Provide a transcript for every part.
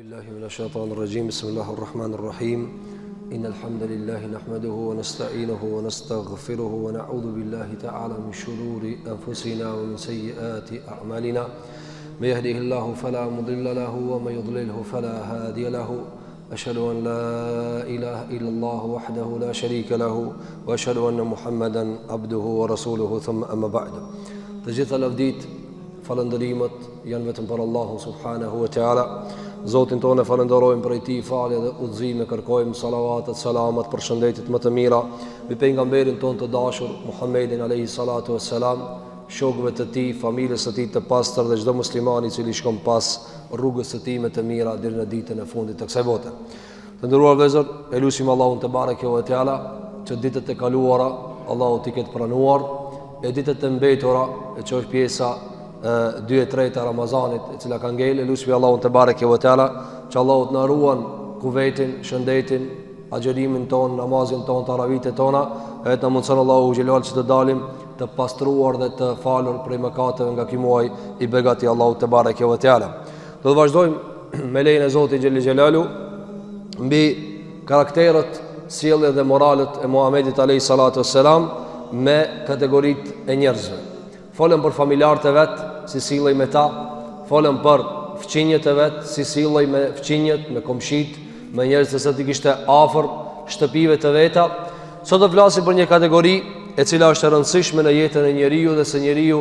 بالله من الشيطان الرجيم بسم الله الرحمن الرحيم إن الحمد لله نحمده ونستعينه ونستغفره ونعوذ بالله تعالى من شرور أنفسنا ومن سيئات أعمالنا من يهده الله فلا مضل له ومن يضلله فلا هادي له أشهد أن لا إله إلا الله وحده لا شريك له وأشهد أن محمدا عبده ورسوله ثم أما بعد تجث الأفديت falëndërimet janë vetëm për Allahun subhanahu wa taala. Zotin tonë falenderojmë për Ti falje dhe udhëzime, kërkojmë salavatet, selamat për shëndetit më të mira mbi pejgamberin tonë të dashur Muhammedin alayhi salatu wassalam, shokëve të Tij, familjes së Tij të pastër dhe çdo musliman i cili shkon pas rrugës së Tij më të mira deri në ditën e fundit të kësaj bote. Të nderuar vëllezër, elusim Allahun te bareke ve teala që ditët e kaluara Allahu t'i ketë pranuar, e ditët e mbetura e që është pjesa 2/3 Ramazanit e cila ka ngel, lutem Allahun te bareke ve teala që Allahu të na ruan kuvetin, shëndetin, agjerimin ton, namazin ton, taravitet tona, e të na mundson Allahu xhelal që të dalim të pastruar dhe të falur prej mëkateve nga ky muaj i begati Allahu te bareke ve teala. Do të vazhdojmë me lejen e Zotit xhelal xhelalu mbi karakterët, sjelljet dhe moralet e Muhamedit alayhi salatu wassalam me kategoritë e njerëzve. Folëm për familjarët e vetë, si sillej me ta. Folëm për fëqinjët e vetë, si sillej me fëqinjët, me komshit, me njerëz të t'i kishte afër shtëpive të veta. Sot do flasim për një kategori e cila është e rëndësishme në jetën e njeriu dhe se njeriu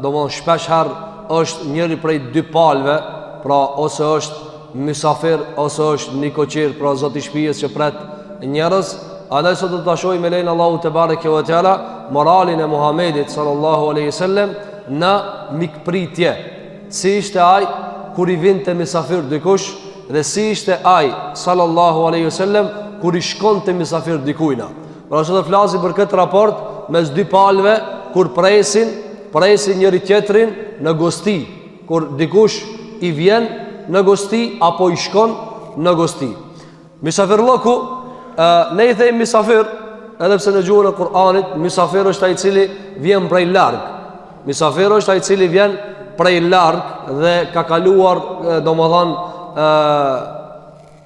domthon shpesh herë është njëri prej dy palëve, pra ose është mysafir ose është nikoqir, pra zoti i shtëpisë që pret njerëz. Andaj sot do të shohim me lein Allahu te bareke ve teala moralin e Muhamedit sallallahu alaihi wasallam në mikpritje. Si ishte ai kur i vinte mysafir dikush dhe si ishte ai sallallahu alaihi wasallam kur i shkonte mysafir dikujt. Pra sot do të flasim për këtë raport mes dy palëve kur presin njëri tjetrin në gosti, kur dikush i vjen në gosti apo i shkon në gosti. Mysafirlloku, ne i thejmë misafir, edhe pse në gjuhën e Kur'anit misafir është ai i cili vjen prej larg. Misafir është ai i cili vjen prej larg dhe ka kaluar domethënë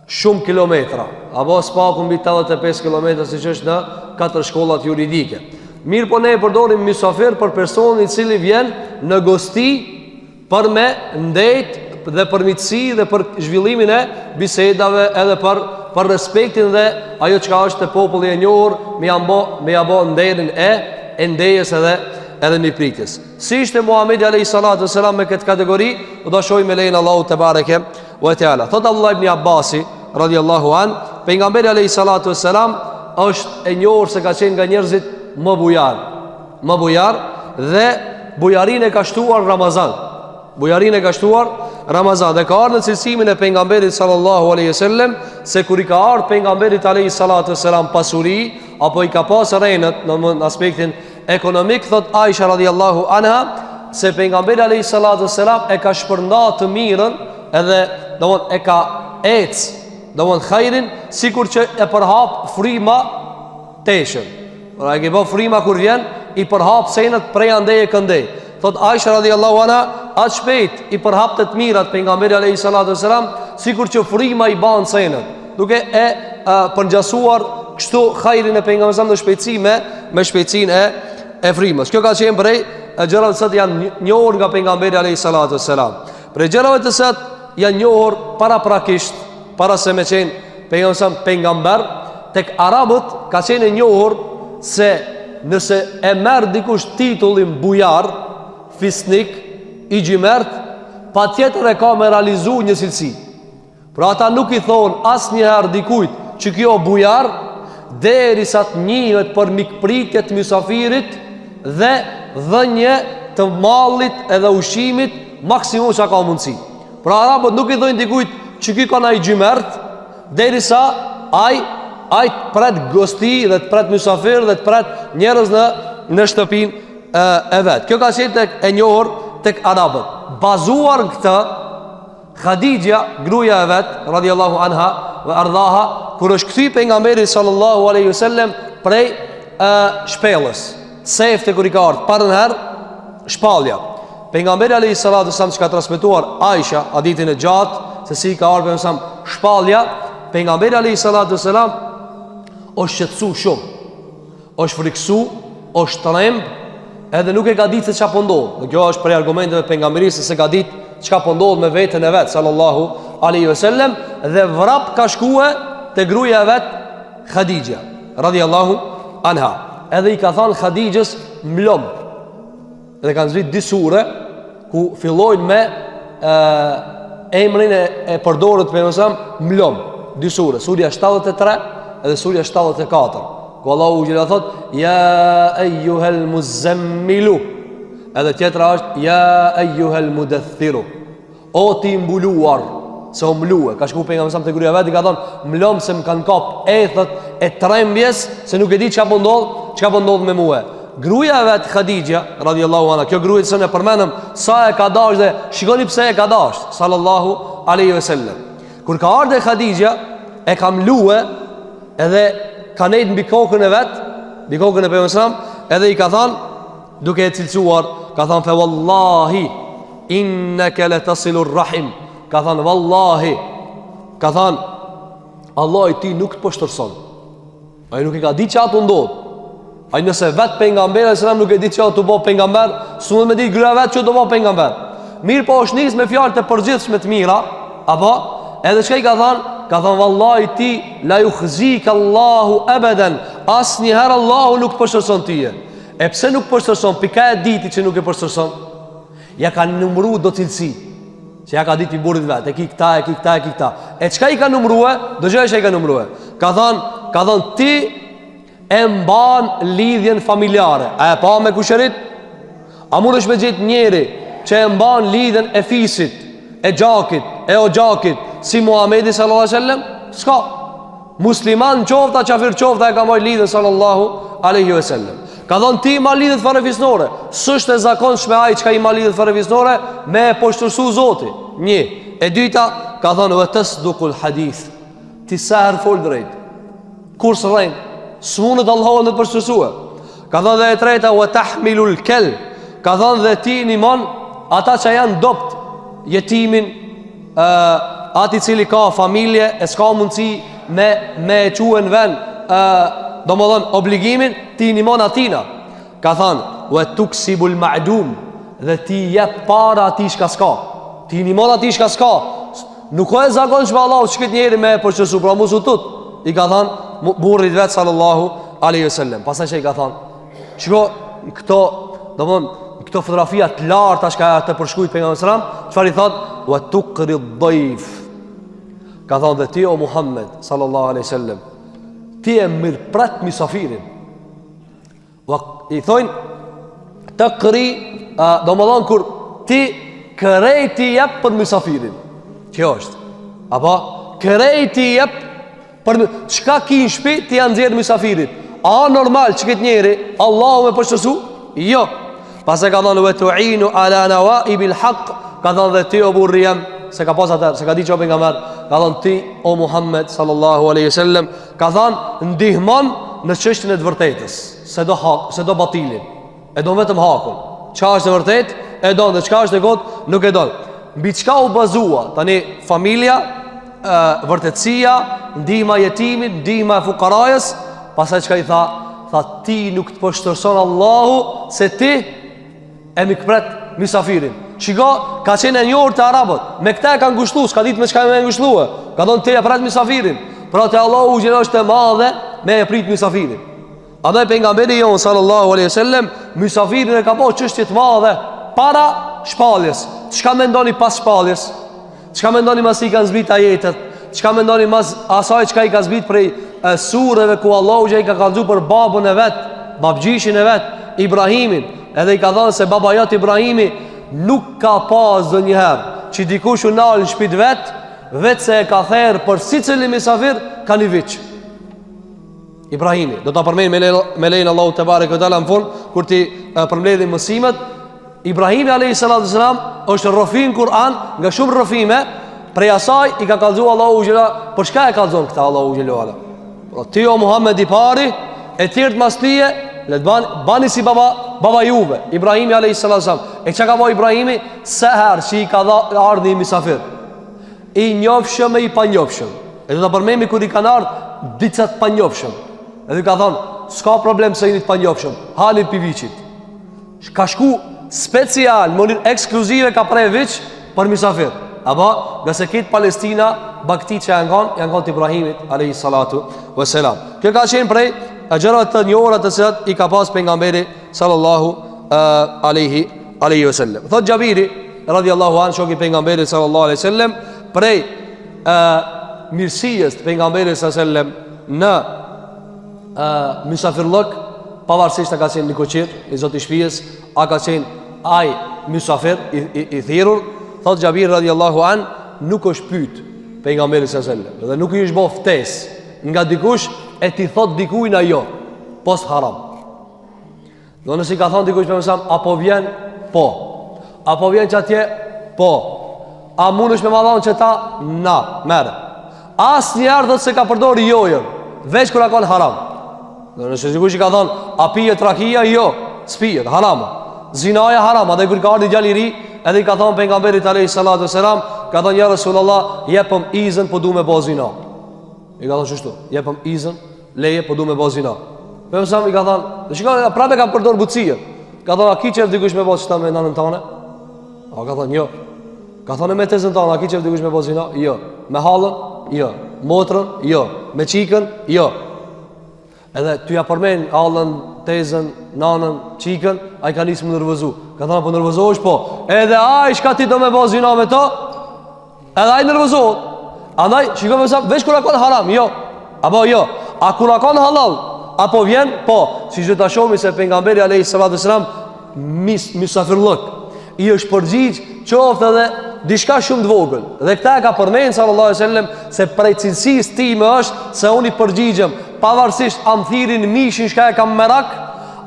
shumë kilometra, apo spaku mbi 85 kilometra siç është në 4 shkollat juridike. Mirë, po ne e përdorim misafir për personin i cili vjen në gosti për me ndet dhe për mitësi dhe për zhvillimin e bisedave, edhe për respektin dhe ajo çka është te populli e njohur, me ja bë nderin e ndejes edhe mipritjes. Si ishte Muhamedi alayhi salatu wasalam me këtë kategori, do ta shohim me lein Allahu te bareke ve teala. Thot Abdullah ibn Abbasi radhiyallahu an, pejgamberi alayhi salatu wasalam është e njohur se ka qenë nga njerëzit më bujar dhe bujarinë e ka shtuar Ramazan. Bujarinë e ka shtuar Ramazan dhe ka ardhur në cilësimin e pejgamberit sallallahu alaihi wasallam se kur i ka ardhur pejgamberit alayhi salatu wasalam pasuri apo i ka pas rënët në aspektin ekonomik, thot Aisha radhiyallahu anha se pejgamberi alayhi salatu wasalam e ka shpërndarë të mirën edhe domthon e ka domthon khairin sikur që e përhap fryma teshën. Pra e ke bë fryma kur vjen i përhap senët prej andej e këndej. Thot Aisha radhiyallahu anha, atë shpejt i përhapte të mirat pejgamberi alayhi salatu wasalam, sikur që fryma i ban senët, duke e përngjasuar kështu khairin e pejgamberit në shpejtësi me shpejtësinë e frymës. Kjo ka qenë prej gjërave që janë njohur nga pejgamberi alayhi salatu wasalam. Për gjërave të cilat janë njohur paraprakisht, para se me qenë pejgamber, tek arabët ka qenë njohur se nëse e merr dikush titullin bujar, fisnik, i gjimert, pa tjetër e ka me realizu një cilësi. Pra ata nuk i thonë asë njëherë dikujt që kjo bujar, derisa të njihet për mikpritjet mysafirit dhe dhënje të mallit edhe ushimit maksimum që ka mundësi. Pra arabët nuk i thonë dikujt që kjo ka na i gjimert, derisa aj të pret gosti dhe të pret mysafir dhe të pret njerëz në shtëpin e vetë. Kjo ka qenë tek e njohur tek arabët. Bazuar këtë, Khadija, gruaja e vet, radhiyallahu anha wa ardhaha, kur është kthy pejgamberi sallallahu alaihi wasallam prej shpellës, sefte kur i ka ardhur parën herë shpallja. Pejgamberi alayhi salatu wasallam që ka transmetuar Aisha hadithin e gjatë se si ka ardhur sa shpallja, pejgamberi alayhi salatu wasalam është shqetësu shumë, është friksu, është tremb, edhe nuk e ka ditë se çka po ndodh. Dhe kjo është për argumenteve të pejgamberisë se ka ditë çka po ndodh me veten e vet sallallahu alaihi wasallam, dhe vrap ka shkuar te gruaja e vet Khadija radhiyallahu anha. Edhe i ka thënë Khadijës mlom. Dhe kanë zbrit dy sure ku fillojnë me emrin e përdorur të pejgamberit mlom. Dy sure, surja 73 edhe surja 74. Ku Allahu gjithë thot ja ayyuhal muzammilu, edhe tjetra është ja ayyuhal mudaththiru, o ti mbuluar, se o mlue. Ka shku pejgamberi te gruaja vet i ka thonë mlom se më kanë kap ethët e trembjes, se nuk e di çka po ndodh me mua. Gruaja vet Khadija radhiyallahu anha, kjo gruaja që ne përmendëm sa e ka dashur dhe shikoni pse e ka dashur sallallahu alaihi wasallam. Kur ka ardhur Khadija e ka mlue, edhe ka nejt mbi kokën e vet, mbi kokën e pejgamberit, edhe i ka thënë duke e cilësuar, ka thënë fa wallahi innaka latasilur rahim, ka thënë wallahi, ka thënë Allah i ti nuk të poshtërson. Ai nuk e ka ditë çfarë ndodh. Ai nëse vet pejgamberi sallallahu nuk e di çfarë të bëj pejgamber, s'mund me di gruaja vet çfarë do bëj pejgamber. Mirë po është nis me fjalë të përgjithshme të mira, apo edhe çka i ka thënë? Ka thënë vallahi ti la yukhzika Allahu abadan, asnjëherë Allahu nuk të poshtërson tyje. E pse nuk poshtërson? Pika e diti që nuk e poshtërson. Ja ka numëruar do cilësi. Se ja ka ditë i burrit vet, e ki këta. E çka i ka numëruar? Dëgjoj çka i ka numëruar. Ka thënë ti e mban lidhjen familjare. A e pa me kushërit? A mundesh me gjetë njeri që e mban lidhjen e fisit, e gjakit, e o gjakit, si Muhamedi sallallahu alaihi wasallam? S'ka. Musliman qofta, qafir qofta e ka marrë lidhjen sallallahu alaihi wasallam. Ka thonë ti ma lidhet farefisnore. S'është e zakonshme ai çka i ma lidhet farefisnore me e poshtërsu Zoti. Një. E dyta, ka thonë wa tasduqul hadith. Ti sa herë fol drejt. Kur s'rrein, s'mundet Allahu të poshtërsua. Ka thonë dhe e treta wa tahmilul kel. Ka thonë dhe ti nimon ata që janë dopt, jetimin, ati cili ka familje e s'ka mundësi me e quen ven, do më dhonë obligimin, ti nimon atina. Ka thonë wa tuksibul ma'dum, dhe ti jep para ati shka s'ka. Ti nimon ati shka s'ka. Nuk o e zakon shme Allah që këtë njeri me e përqësu, pra musu tut. I ka thonë burrit vetë sallallahu alaihi wasallam. Pasaj që i ka thonë qëko këto, do më dhonë këto fotografia të larta që ka të përshkujt për nga mësram, qëfar i thotë wa tuqri dhayf. Ka thonë dhe ti o Muhammed sallallahu alaihi wasallam, ti e mirëpret misafirin. I thonë të këri, do më dhonë kur ti kërejti jep për misafirin. Kjo është. Apo kërejti jep për çka ki në shpi ti janë zjerë misafirit. A normal që këtë njeri Allahu me përshësu? Jo. Pas e ka thonë ve tu'inu ala nawaibil haq. Ka thonë dhe ti o burri jem, se ka pas atër, se ka di që o pejgamber, ka thonë ti o Muhammed sallallahu alaihi wasallam, ka thonë ndihmon në çështjen e të vërtetës, se do hak, se do batilin, e do vetëm hakun. Çka është e vërtet, e do, dhe çka është e kot, nuk e do. Mbi çka u bazua tani familja, vërtetësia, ndihma jetimit, ndihma e fukarajës. Pastaj çka i tha? Tha ti nuk të poshtërson Allahu se ti e mikpret misafirin. Shiko, ka qenë e njohur të arabët, me këta e ka ngushtu, s'ka ditë me çka me ngushtuë. Ka thonë ti e pret misafirin. Pra te Allahu gjelë është e madhe me e prit misafirin. Andaj pejgamberi jon sallallahu alaihi wasallam misafirin e ka bëu çështje të madhe para shpalljes. Çka mendoni pas shpalljes? Çka mendoni mas i kanë zbrit ajetet? Çka mendoni mas asaj çka i ka zbrit prej sureve ku Allahu i ka kallëzu për babën e vet, babgjishin e vet, Ibrahimin, edhe i ka thënë se baba jot Ibrahimi nuk ka pas ndonjëherë që dikush u nal në shtëpi vet, vetë se e ka therr për sicili misafir ka një vit. Ibrahimi, do ta përmend me lein Allahu te bareke ve teala në fund kur ti përmbledhim mësimet. Ibrahimi alayhi salatu wasalam është rrofin Kur'an nga shumë rrofime, prej asaj i ka kallëzu Allahu xhela. Për çka e kallëzon këta Allahu xhela? Por ti o Muhammed i pari, e tjerë mas tije, le të bani si baba juve, Ibrahimi alayhi salatu wasalam. E çka ka bëu Ibrahimi sa herë që i ka ardhi misafir? i njofshëm e i panjofshëm. E do ta përmendemi kur i kanë ardhur disa të panjofshëm. Edhe ka thonë, s'ka problem se jeni të panjofshëm, halin piviçit. Ka shku special, mënyrë ekskluzive ka prej viç për misafir. Apo, nëse kitë Palestina, baktit që janë kanë të Ibrahimit alayhi salatu wassalam. Kjo ka qenë prej gjërave të njohura të cilat i ka pas pejgamberi sallallahu alaihi wasallam. Thot Xhabiri radhiyallahu anhu, shoku i pejgamberit sallallahu alaihi wasallam, prej mirësisë të pejgamberit sallallahu alaihi wasallam në mysafirllok, pavarësisht a ka qenë një koqir i zoti i shtëpisë, a ka qenë ai mysafir i thirrur, thot Xhabiri radhiyallahu anhu, nuk është pyet pejgamberit sallallahu alaihi wasallam dhe nuk i është bë ftesë nga dikush e ti thot dikujt ajo post haram. Do nësi ka thonë dikush për mësam, apo vjen? Po. Apo vjen që atje? Po. A mund është me madhon që ta? Na, mere. As njerë dhëtë se ka përdori jojën, veç kër akon haram. Do nësi dikush i ka thonë, a pijet rakia? Jo, s'pijet, harama. Zinaja harama, dhe kër ka ardi gjalliri, edhe i ka thonë pejgamberit alayhi salatu wassalam, ka thonë, ja Rasulullah, jepëm izën, po du me bo zina. I ka thonë qështu, jepëm izën, leje, po du me bo zina. Për mësam i ka thonë, dhe shikon, prapë ka përdor butësia. Ka thonë, a ki qef dikush me bo qëta me nanën tane? A ka thonë, jo. Ka thonë, me tezën tane, a ki qef dikush me bo zina? Jo. Me halën? Jo. Motrën? Jo. Me qikën? Jo. Edhe ty ja përmen halën, tezën, nanën, qikën, a i ka nisë më nërvëzu. Ka thonë, po nërvëzohesh, po. Edhe a i shka ti do me bo zina me to, edhe a i nërvëzohet. Andaj, shikon me mësam, veç kura konë haram, jo. Apo jo. A kura konë halal, apo vjen, po. Si që të shomi se pejgamberi alayhi salatu wassalam mysafirllok i është përgjigj qoftë edhe diçka shumë të vogël. Dhe këta e ka përmend sallallahu alaihi wasallam se prej cilësisë time është se unë i përgjigjem pavarësisht a më thirin mishin shka e kam merak,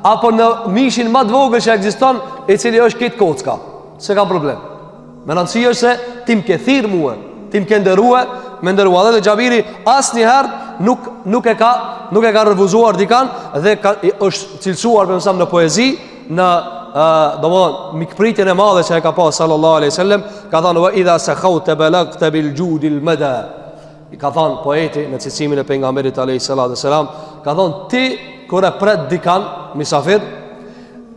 apo në mishin më të vogël që ekziston, i cili është kitë kocka. Se ka problem. Me rëndësi është se ti më ke thirr mua, ti më ke me ndërua. Dhe Xhabiri asnjëherë nuk e ka refuzuar dikan dhe është cilësuar për mësam në poezi, në domethënë mikpritjen e madhe që e ka pas sallallahu alaihi wasallam. Ka thënë wa idha sakhawta balagta bil judi al mada. I ka thënë poeti në cilësimin e pejgamberit alayhi salatu wasalam, ka thënë ti kur e pret dikan misafir,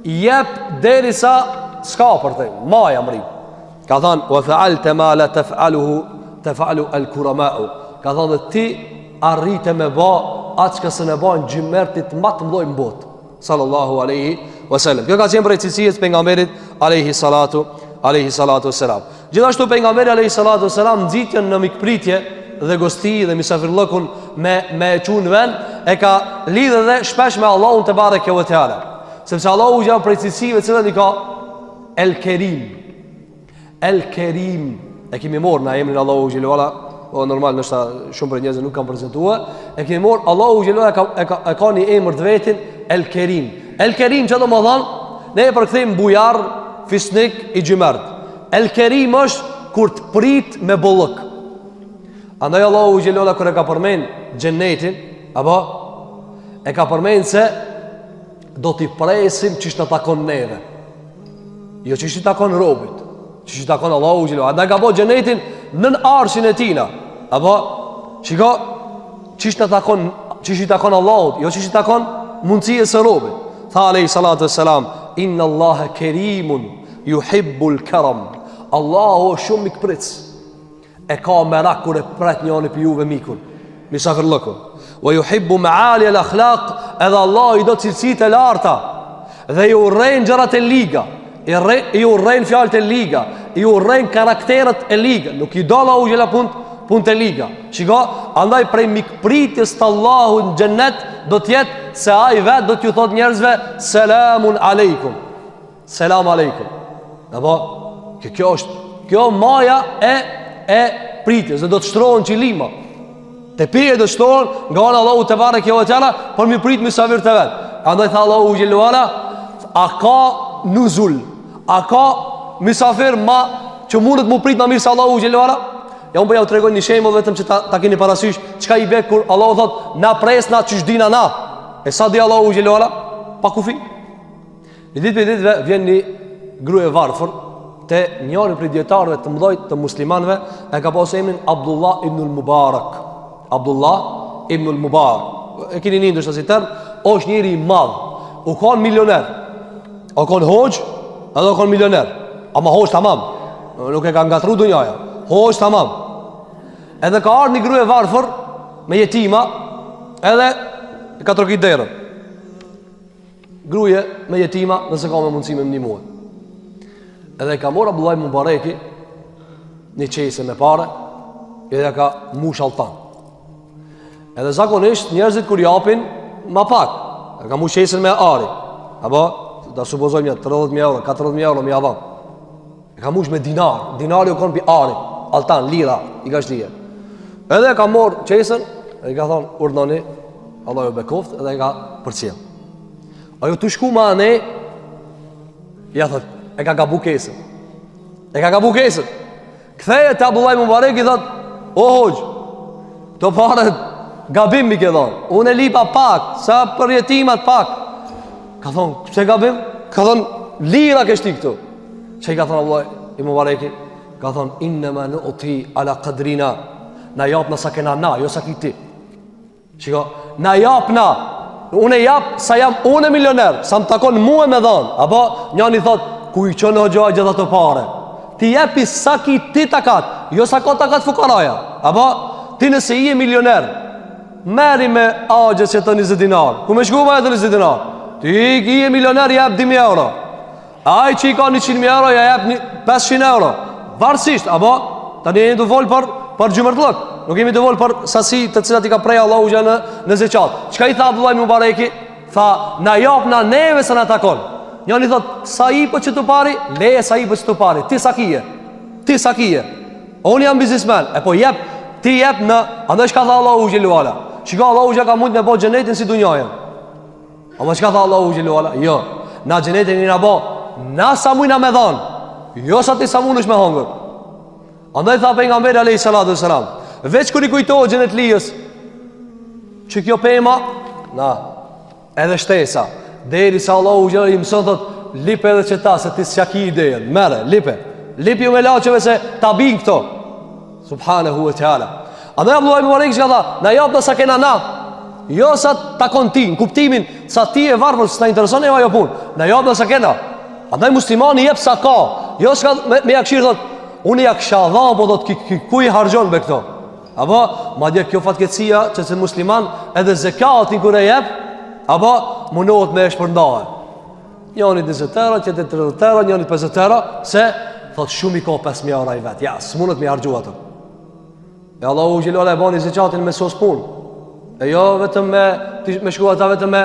jep derisa s'ka për te, maja mri. Ka thënë wa fa'alta ma la taf'alu al kurama'u. Ka thënë dhe ti arrite me ba atë që së ne ba në gjymertit më të mdoj në botë sallallahu alaihi wasallam. Kjo ka qenë për e cilësijës pejgamberit alaihi salatu wassalam. Gjithashtu pejgamberi alaihi salatu wassalam nxitjen në mikpritje dhe gosti dhe misafirllëkun me çun vend e ka lidhë dhe shpesh me Allahun te bareke ve teala, sepse Allahu gjatë për e cilësive cilët i ka El Kerim. E kemi morë në emrin Allahu Gjelluala, o normal nështë shumë për njëzë nuk kam prezentua. E kemi morë Allahu Gjelluala e ka një emër të vetin El Kerim. El Kerim që do më dhanë, ne e përkëthejmë bujar, fisnik, i gjymert. El Kerim është kur të prit me bollëk. Andaj Allahu Gjelluala kër e ka përmen gjennetin, apo e ka përmen se do t'i presim qishtë në takon neve, jo qishtë i takon robit, që që takon Allahu Gjellu. A da ka po gjenetin nën arshin e tina, apo qiko që që takon Allahut, jo që që takon mundësie së robit. Tha alaihi salatu wassalam, inna Allahe kerimun ju hibbul karam. Allahu shumë mikpric, e ka merak kur e pret njani për juve mikun, misafirllëkun. Wa ju hibbu me ali el akhlaq, edhe Allah i do cilësit e larta, dhe ju rejnë gjërat e liga, i urrejnë fjallët e liga, i urrejnë karakterët e liga. Nuk i do Allahu gjela punë të liga. Shiko, andaj prej mikpritjes të Allahu në gjennet do tjetë se a i vetë do t'ju thot njerëzve selamun aleikum. Selam aleikum. Apo, kjo maja e pritjes, dhe do të shtrohen qilima. Të pije do të shtrohen nga anë Allahu te bare kjo e tjela, për mi prit misafir të vetë. Andaj tha Allahu gjelluala, a ka nuzul, a ka misafir ma që mundet mu prit ma mirë se Allahu gjelluara? Ja unë për ja u tregoj një shemë vetëm që ta keni parasysh qka i bek kur Allahu thot na presna që shdina na. E sa di Allahu gjelluara? Pa kufi. Një ditë për ditë vjen një gruje varfër te njëri prej dietarëve të mëdhtë të muslimanëve e ka pasur emrin Abdullah ibn al-Mubarak. Abdullah ibn al-Mubarak. E keni ndoshta si term, është njëri i madh. U kanë milioner. U kanë hoxh, edhe u kanë milioner. Ama hoxh tamam. Nuk e ka ngatru dunjaja. Hoxh tamam. Edhe ka ardhur një grua e varfër me jetima, edhe ka trokit derën. Gruaja me jetima, nëse ka me mundësi me ndihmuar. Edhe ka marrë Abdullah ibn Mubareki një qese me pare, edhe ka mush altan. Edhe zakonisht njerëzit kur japin ma pak, ka mush qesen me ari, apo da supozojmë 30.000 euro, 40.000 euro me javon. Ka mush me dinar, dinari u kon pi ari, altan, lira, i ka shtije. Edhe ka marrë qesen, edhe ka thonë, urdhoni, Allah ju bekoft, edhe ka përcjell. Ajo të shku ma ne, ja thot, e ka gabu kesën. E ka gabu kesën. Ktheje të Abdullah ibn Mubareki, thot, o hoxh, të pare gabim mi ke thonë, unë e lipa pak, sa për jetimat pak. Ka thonë, pëse gabim? Ka thonë, lira kështi këtu. Që i ka thonë Abdullah ibn Mubareki? Ka thonë, innema në uti ala qadrina, na jap në sa kena na, jo sa ki ti. Shiko, na jap na, unë e jap sa jam unë milioner, sa më takon mu e me dhanë. Apo njani thot, ku i qënë hoxha gjitha të pare, ti jepi sa ki ti takat, jo sa ka takat fukaraja. Apo ti nëse i e milioner, meri me agjes që të 20 dinar, ku me shku ma e të 20 dinar, ti i e milioner jep 10.000 euro, aj që i ka 100.000 euro ja jep 500 euro, varsisht. Apo ta një të volë për gjumërtlëk, nuk jemi të volë për sasi të cilat i ka prej Allah u gjë në zeqat. Qka i tha Abdullah ibn Mubareki? Tha, na jap na neve se na takon. Njani thot, sa i për që të pari, leje sa i për që të pari. Ti sa kije, ti sa kije. Unë jam biznismen, e po jep, ti jep në, andaj shka tha Allah u gjellu ala. Shka Allah u gjellu ka mund me bo gjenetin si dunjajen. Ama shka tha Allah u gjellu ala? Jo, na gjenetin i na bo, na sa mujna me dhanë, jo sa ti sa mund është me hongër. Andaj tha pejgamberi alayhi salatu wasalam, veç kur i kujtohet xhenet lijës, që kjo pema, na, edhe shtesa, deri sa Allahu xhallahu i mëson thot, lip edhe që ta se ti s'ja ki idejen, merre, lipi ju me laqeve se ta bin këto. Subhanahu wa taala. Andaj Abdullah ibn Mubarak që tha, na jap sa kena na, jo sa ta kontin, kuptimin sa ti e varfër s'ta intereson e ajo punë, na jap sa kena. Andaj muslimani jep sa ka, jo s'ka me jakshir thot, unë ja kësha dha, po do të ku i hargjon be këto. Apo, ma dje kjo fatkecia që se musliman edhe zekatin kër e jep, apo mundohet me e shpërndahe. Njënit 20 euro, qëtë 30 euro, njënit 50 euro, se thot shumë i ka 5.000 euro i vetë. Ja, së mundet me i hargju atër. E Allahu Gjellola e bani zekatin me sos pun. E jo vetëm me shku ata vetëm me,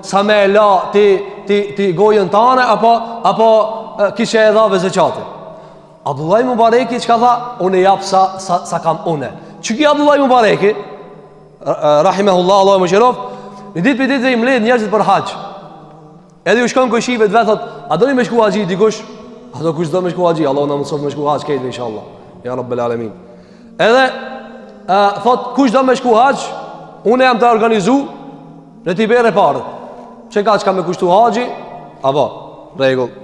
sa me e la ti gojën tane, apo kishe e dhave zekatin. Abdullah ibn Mubareki që ka tha, unë e japë sa kam une. Që ki Abdullah ibn Mubareki, rahimehullah, Allah më qerof, një ditë për ditë dhe i mledh njerëzit për haqë. Edhe ju shkon këshive të vetë, thot, a do një me shku haqi dikush? A do kush do me shku haqi? Allah në mësot me shku haqë kejtë, inshallah. Ja Rabbel Alemin. Edhe, thot, kush do me shku haqë? Unë jam të organizu në t'i bere parët. Që ka që ka me kushtu haqi? Apo, regull.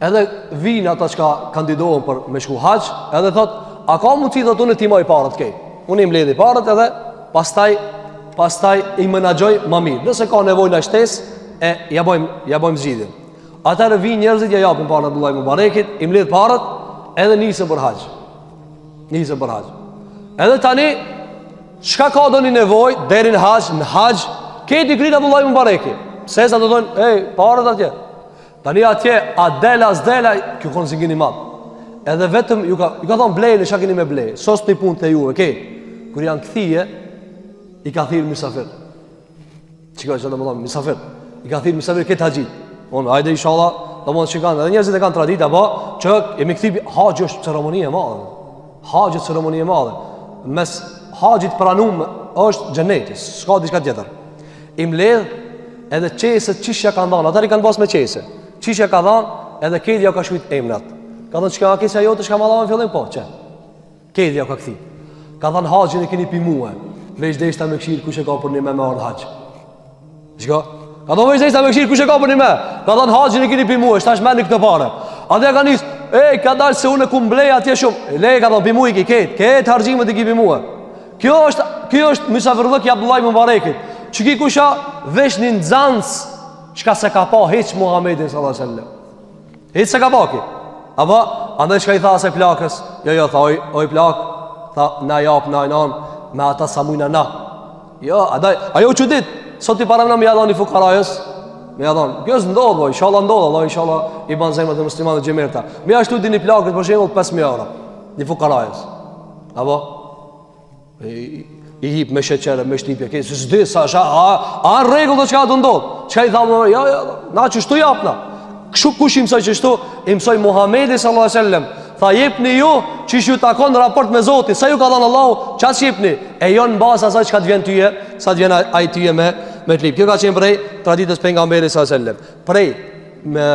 Edhe vinë ata që ka kandidohen për me shku haq, edhe thot, a ka mundësi thot unë timoj parët kej? Unë i mledhi parët edhe pastaj i menagjoj ma mirë. Nëse ka nevoj në shtes, ja bojmë zgjidhjen. Atëherë vinë njerëzit, ja japin parët Abdullah ibn Mubarekit, i mledh parët, edhe nisën për haq. Nisën për haq. Edhe tani, çka ka do një nevoj, deri në haq, keti kritë Abdullah ibn Mubarekit. Pse sa do thonë, parët atje. Tani atje, a dela, s'dela, kjo konë si gjeni madhë. Edhe vetëm, ju ka thonë blej në shakini me blej. Sos të i punë të juve, kër janë këthije, i ka thirë misafir. Qika që të më thonë, misafir. I ka thirë misafir këtë haqit. Hajde inshallah, do më të shikanë. Edhe njerëzit e kanë tradita, që jemi këthi, haqë është ceremonie e madhe. Haqë është ceremonie e madhe. Mes haqit pranum është gjenetis, s'ka diçka tjetër. I mledh, edhe qeset qishja kanë dhanë, atër i kanë bas me qese. Qishja ka dhanë, edhe kedja ka shkujt emnat. Ka dhënë qëka akisja jote, shka ma dhanë fillim, po, që? Kedja ka këthi. Ka dhanë haqin e keni pi muhe. Veç deshta me këshirë kush e ka për një me ardhë haq. Shka? Ka dhanë veç deshta me këshirë kush e ka për një me. Ka dhanë haqin e keni pi muhe, shtash me një këtë pare. Ate ka nis, ka dalë se unë e ku mblej atje shumë. Le ka thonë bimu i ki ketë harxhimet i ki bimua. Kjo është mysafirllëk i Abdullah ibn Mubarekit. Që ki kusha vesh një nxans çka se ka pa hiç Muhamedit sallallahu alaihi wasallam. Hiç se ka pa ki. Apo andaj çka i tha se plakës, jo tha oj plak, tha na jap na inan me ata sa mujna na. Jo, ajo çudit, sot i para më ja dhani fukarajës. Me ja dhon, kjo s'ndodh, inshallah ndodh, Allah inshallah i ban zemrat e muslimanëve xhemerta. Me ashtu dini plakët për shembull 5000 euro. Një fukarajës. Apo i hip me sheqere, me shtipje, ke s'di sa a rregull do çka do ndodh. Çka i thamë, jo, na çështu japna. Kshu kush i mësoi çështu? I mësoi Muhamedi sallallahu alaihi wasallam. Tha jepni ju çish ju takon raport me Zotin. Sa ju ka dhënë Allahu, çfarë jepni? E jo në bazë asaj çka të vjen tyje, sa të vjen ai tyje me klip. Kjo ka qenë prej traditës pejgamberit sallallahu alaihi wasallam. Prej me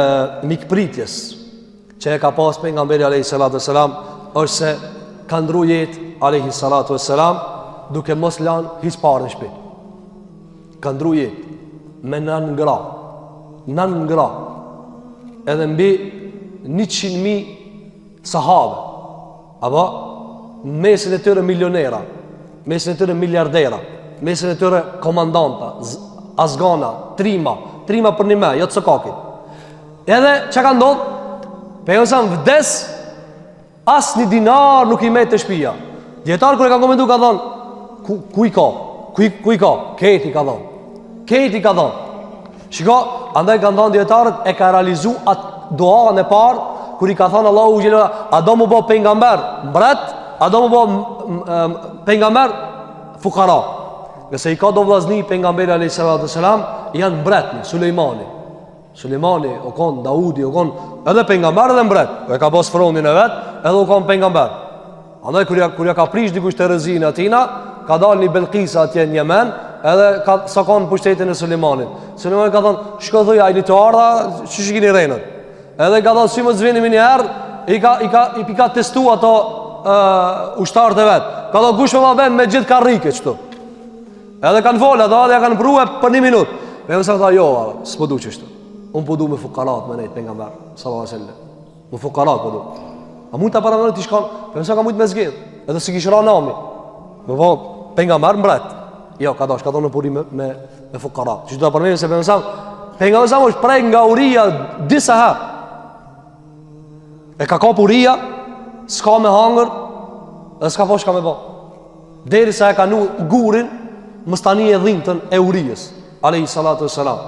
mikpritjes që e ka pas pejgamberi alayhi salatu wasalam është se ka ndru jetë alayhi salatu wasalam duke mos lan hiç parë në shtëpi. Ka ndru jetë me 9 gra. Edhe mbi 100.000 sahabe. Apo mesin e tyre milionera, mesin e tyre miliardera, mesin e tyre komandanta, azgana, trima për një me, jo të sokaki. Edhe që ka ndodh? Pejgamberi vdes, as një dinar nuk i met të shtëpia. Dietar kur e ka komentuar ka thonë, ku i ka? Keti ka thonë. Shiko, andaj ka thonë dietarët e ka realizu atë duan e parë kur i ka thonë Allahu xhelal, a do mu bë pejgamber mbret, a do mu bë pejgamber fukara. Nëse i ka do vllazni pejgamberi alayhis salam janë mbretni, Sulejmani, o kon Daudi, o kon edhe pejgamber edhe mbret. E ka pas fronin e vet, edhe o kon pejgamber. Andaj kur ja ka prish dikush terezin atina, ka dalë një Belkisa atje në Yemen, edhe ka sakon pushtetin e Sulejmanit. Sulejmani ka thonë, shko dhoj ajni të ardha, që shikini renët. Edhe ka thonë, si më të zveni një herë, i ka testu ato ushtarët e vetë. Ka thonë, kush më ben me gjithë karrike qëtu. Edhe kanë folë, edhe ja kanë prue për 1 minutë. Me mësa tha, jo, s'po du qështu. Unë po du me fukarat me nejtë pejgamber sallallahu alaihi wasallam. Me fukarat po du. A mund të paramendoj t'i shkon, për mësa ka mujtë me zgjedh. Edhe si kishra nami. Me po pejgamber mbret. Jo, ka thonë në puri me fukarat. Që do të përmendim se pejgamberi sa është prej nga uria disa herë. E ka uria, s'ka me hangër, dhe s'ka po shka me bo. Deri sa e ka nu gurin, mështani e dhimëtën e urijës, alayhi salatu wassalam.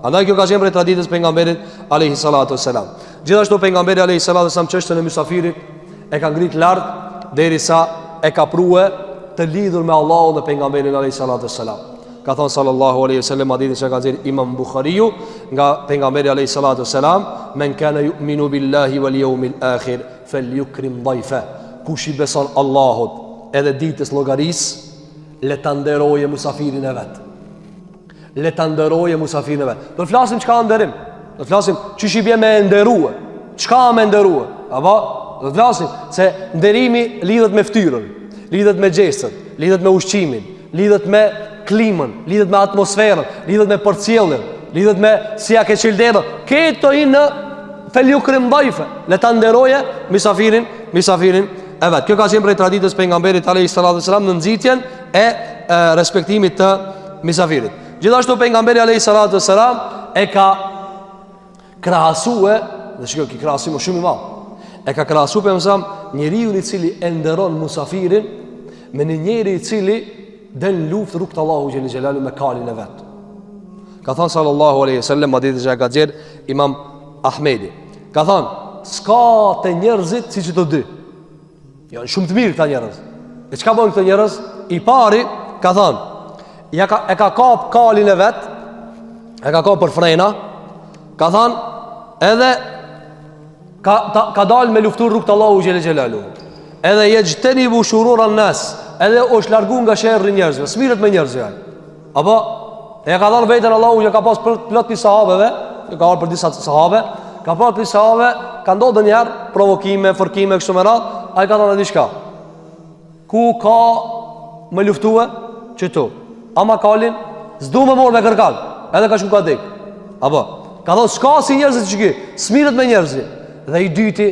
Andaj kjo ka qenë prej traditës pejgamberit alayhi salatu wassalam. Gjithashtu pejgamberi alayhi salatu wassalam çështën e mysafirit e ka ngrit lart derisa e ka prue të lidhur me Allahun dhe pejgamberin alayhi salatu wassalam. Ka thënë sallallahu alaihi wasallam hadithin që ka thënë Imam Buhariu nga pejgamberi alayhi salatu wassalam, men kana yu'minu billahi wal yawmil akhir falyukrim dhayfa. Kush i beson Allahut edhe ditës llogaris, le ta nderoje musafirin e vet. Le ta nderoje musafirin e vet. Do të flasim çka nderim. Do të flasim çish i bie me nderue. Çka me nderue? Apo do të flasim se nderimi lidhet me fytyrën, lidhet me gjestët, lidhet me ushqimin, lidhet me klimën, lidhet me atmosferën, lidhet me përcjelljen, lidhet me si ja ke çelderë. Këto i në falyukrim dhayfa. Le ta nderoje musafirin e vet. Kjo ka qenë prej traditës pejgamberit alayhi salatu wasalam në nxitjen e respektimit të misafirit. Gjithashtu pejgamberi alayhi salatu wasalam e ka krahasue, dhe shikoj ki krahasim shumë i madh. E ka krahasuar pejgamberi njeriu i cili e nderon musafirin me një njeri i cili den luftë rrugt Allahu xhelalu me kalin e vet. Ka thënë sallallahu alaihi wasallam hadith që ka xher Imam Ahmedi. Ka thënë, s'ka të njerëzit siç të dy. Janë shumë të mirë këta njerëz. E çka bën këta njerëz? I pari ka thënë, e ka kap kalin e vet, e ka kap për frena, ka thënë edhe ka dalë me luftur rrugt Allahu xhelalu. Edhe yejteni bu shururan nas, edhe është largu nga sherrri njerëzve, smiret me njerëzve. Apo e ka dhënë vetën Allahu që ka pas plot pi sahabeve, që ka ardhur për disa sahabe, ka pas pi sahabe, ka ndodhur një herë provokime, fërkime kështu me radhë, ai ka thënë diçka. Ku ka me luftue çeto. Ama kalin, s'du më morë me kërkal, edhe ka shumë ka dik. Apo ka thënë s'ka si njerëzit që ki, smiret me njerëzve. Dhe i dyti,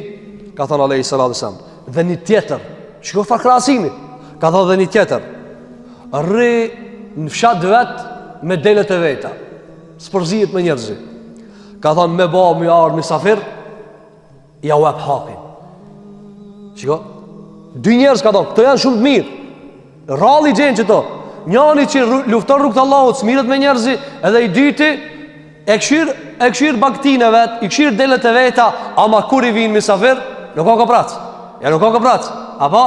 ka thënë alayhi salatu wasalam, dhe një tjetër, shiko far krahasimi, ka thënë dhe një tjetër, rri në fshat vet me delet e veta, s'përzihet me njerëzi. Ka thënë me ba më ardh mysafir, ja u hap hakin. Shiko, dy njerëz ka thënë, këto janë shumë të mirë. Ralli gjenë që to, njani që lufton rrugt të Allahut, smiret me njerëzi, edhe i dyti e këshir baktin e vet, i këshir delet e veta, ama kur i vinë mysafir, nuk ka prac. Ja nuk ka prac. Apo,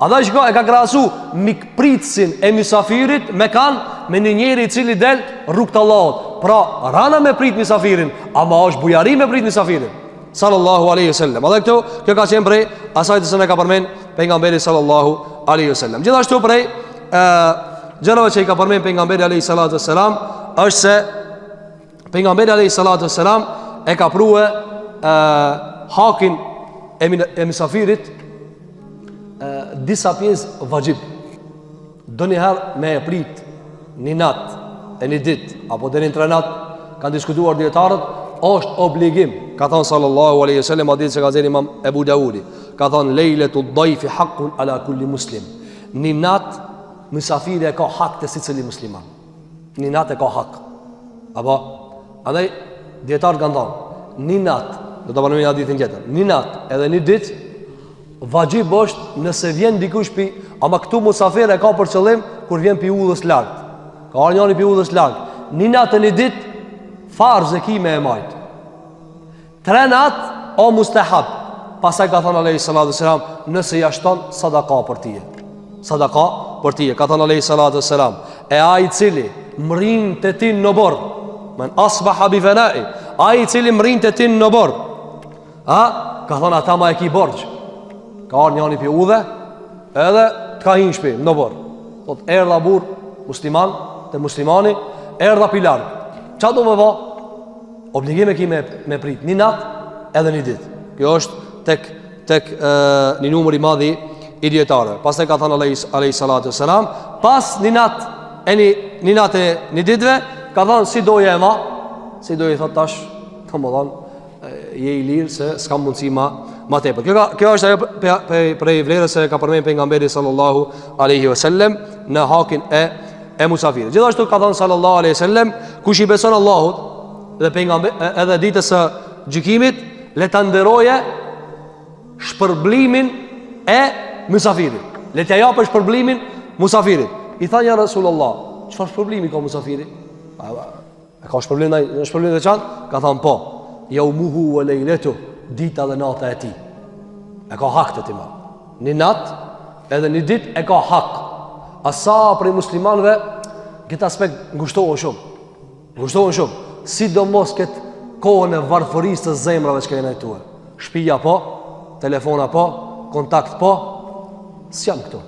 andaj shiko, e ka krahasu mikpritsin e mysafirit me një njeri i cili del rrugt të Allahut. Pra, rana me prit mysafirin, ama është bujari me prit mysafirin. Sallallahu alaihi wasallam. Edhe kjo ka qenë prej asaj të se ka përmend pejgamberi sallallahu alaihi wasallam. Gjithashtu prej gjërave që i ka përmend pejgamberi alaihi salatu wasalam është se pejgamberi alaihi salatu wasalam e ka prue hakin e mysafirit disa pjesë vajib. Donjëherë me e prit një natë e një ditë apo deri në 3 natë, kanë diskutuar dietarët, është obligim. Ka thënë sallallahu alaihi wasallam, hadith që ka dhënë Imam Abu Daudi, ka thënë lejletud dayfi haqqun ala kulli muslim. Një natë mysafiri e ka hak të secili musliman. Një natë e ka hak. Apo andaj dietar kanë thënë një natë, do ta bëjmë një hadithin tjetër. Një natë edhe një ditë vajib është nëse vjen dikush pi, ama këtu musafir e ka për qëllim kur vjen pi udhës lart. Ka ardhur njëri pi udhës lart. Një natë një ditë farz e kime e majt. 3 natë o mustahab. Pasaj ka thënë alayhi salatu wasalam, nëse ja shton sadaka për tije. Sadaka për tije. Ka thënë alayhi salatu wasalam, e ai i cili mrin te ti në borr, men asbaha bi fana'i, ai i cili mrin te ti në borr, ka thënë ata ma e ki borxh. Ka ardhur njëri pi udhë, edhe të ka hinë shtëpi në borr. Thot erdha burr musliman te muslimani, erdha pi larg. Qa do më ba? Obligime ki me prit një natë edhe një ditë. Kjo është tek një numër i madhi i djetarëve. Pas të ka thënë alayhi salatu wasalam, pas një natë e një ditëve, ka thënë si doje e ma, si doje i thot tash, të më thënë, je i lirë se s'kam mundësi ma tepër. Kjo është ajo prej vlerës se ka përmend pejgamberi sallallahu alaihi wasallam në hakin e musafirit. Gjithashtu ka thënë sallallahu alaihi wasallam, kush i beson Allahut dhe pejgamberit edhe ditës së gjykimit, le ta nderoje shpërblimin e musafirit. Le t'ia japë shpërblimin musafirit. I tha ja Rasulullah, çfarë shpërblimi ka musafiri? A ka shpërblim të veçantë? Ka thënë po. Yaumuhu wa laylatu, dita dhe nata e tij. E ka hak të tima. Një natë edhe një ditë e ka hak. Asa për i muslimanëve këtë aspekt ngushtohen shumë. Sidomos këtë kohën e varfërisë të zemrave që kemi jetuar. Shtëpia po, telefona po, kontakt po, s'jam këtu.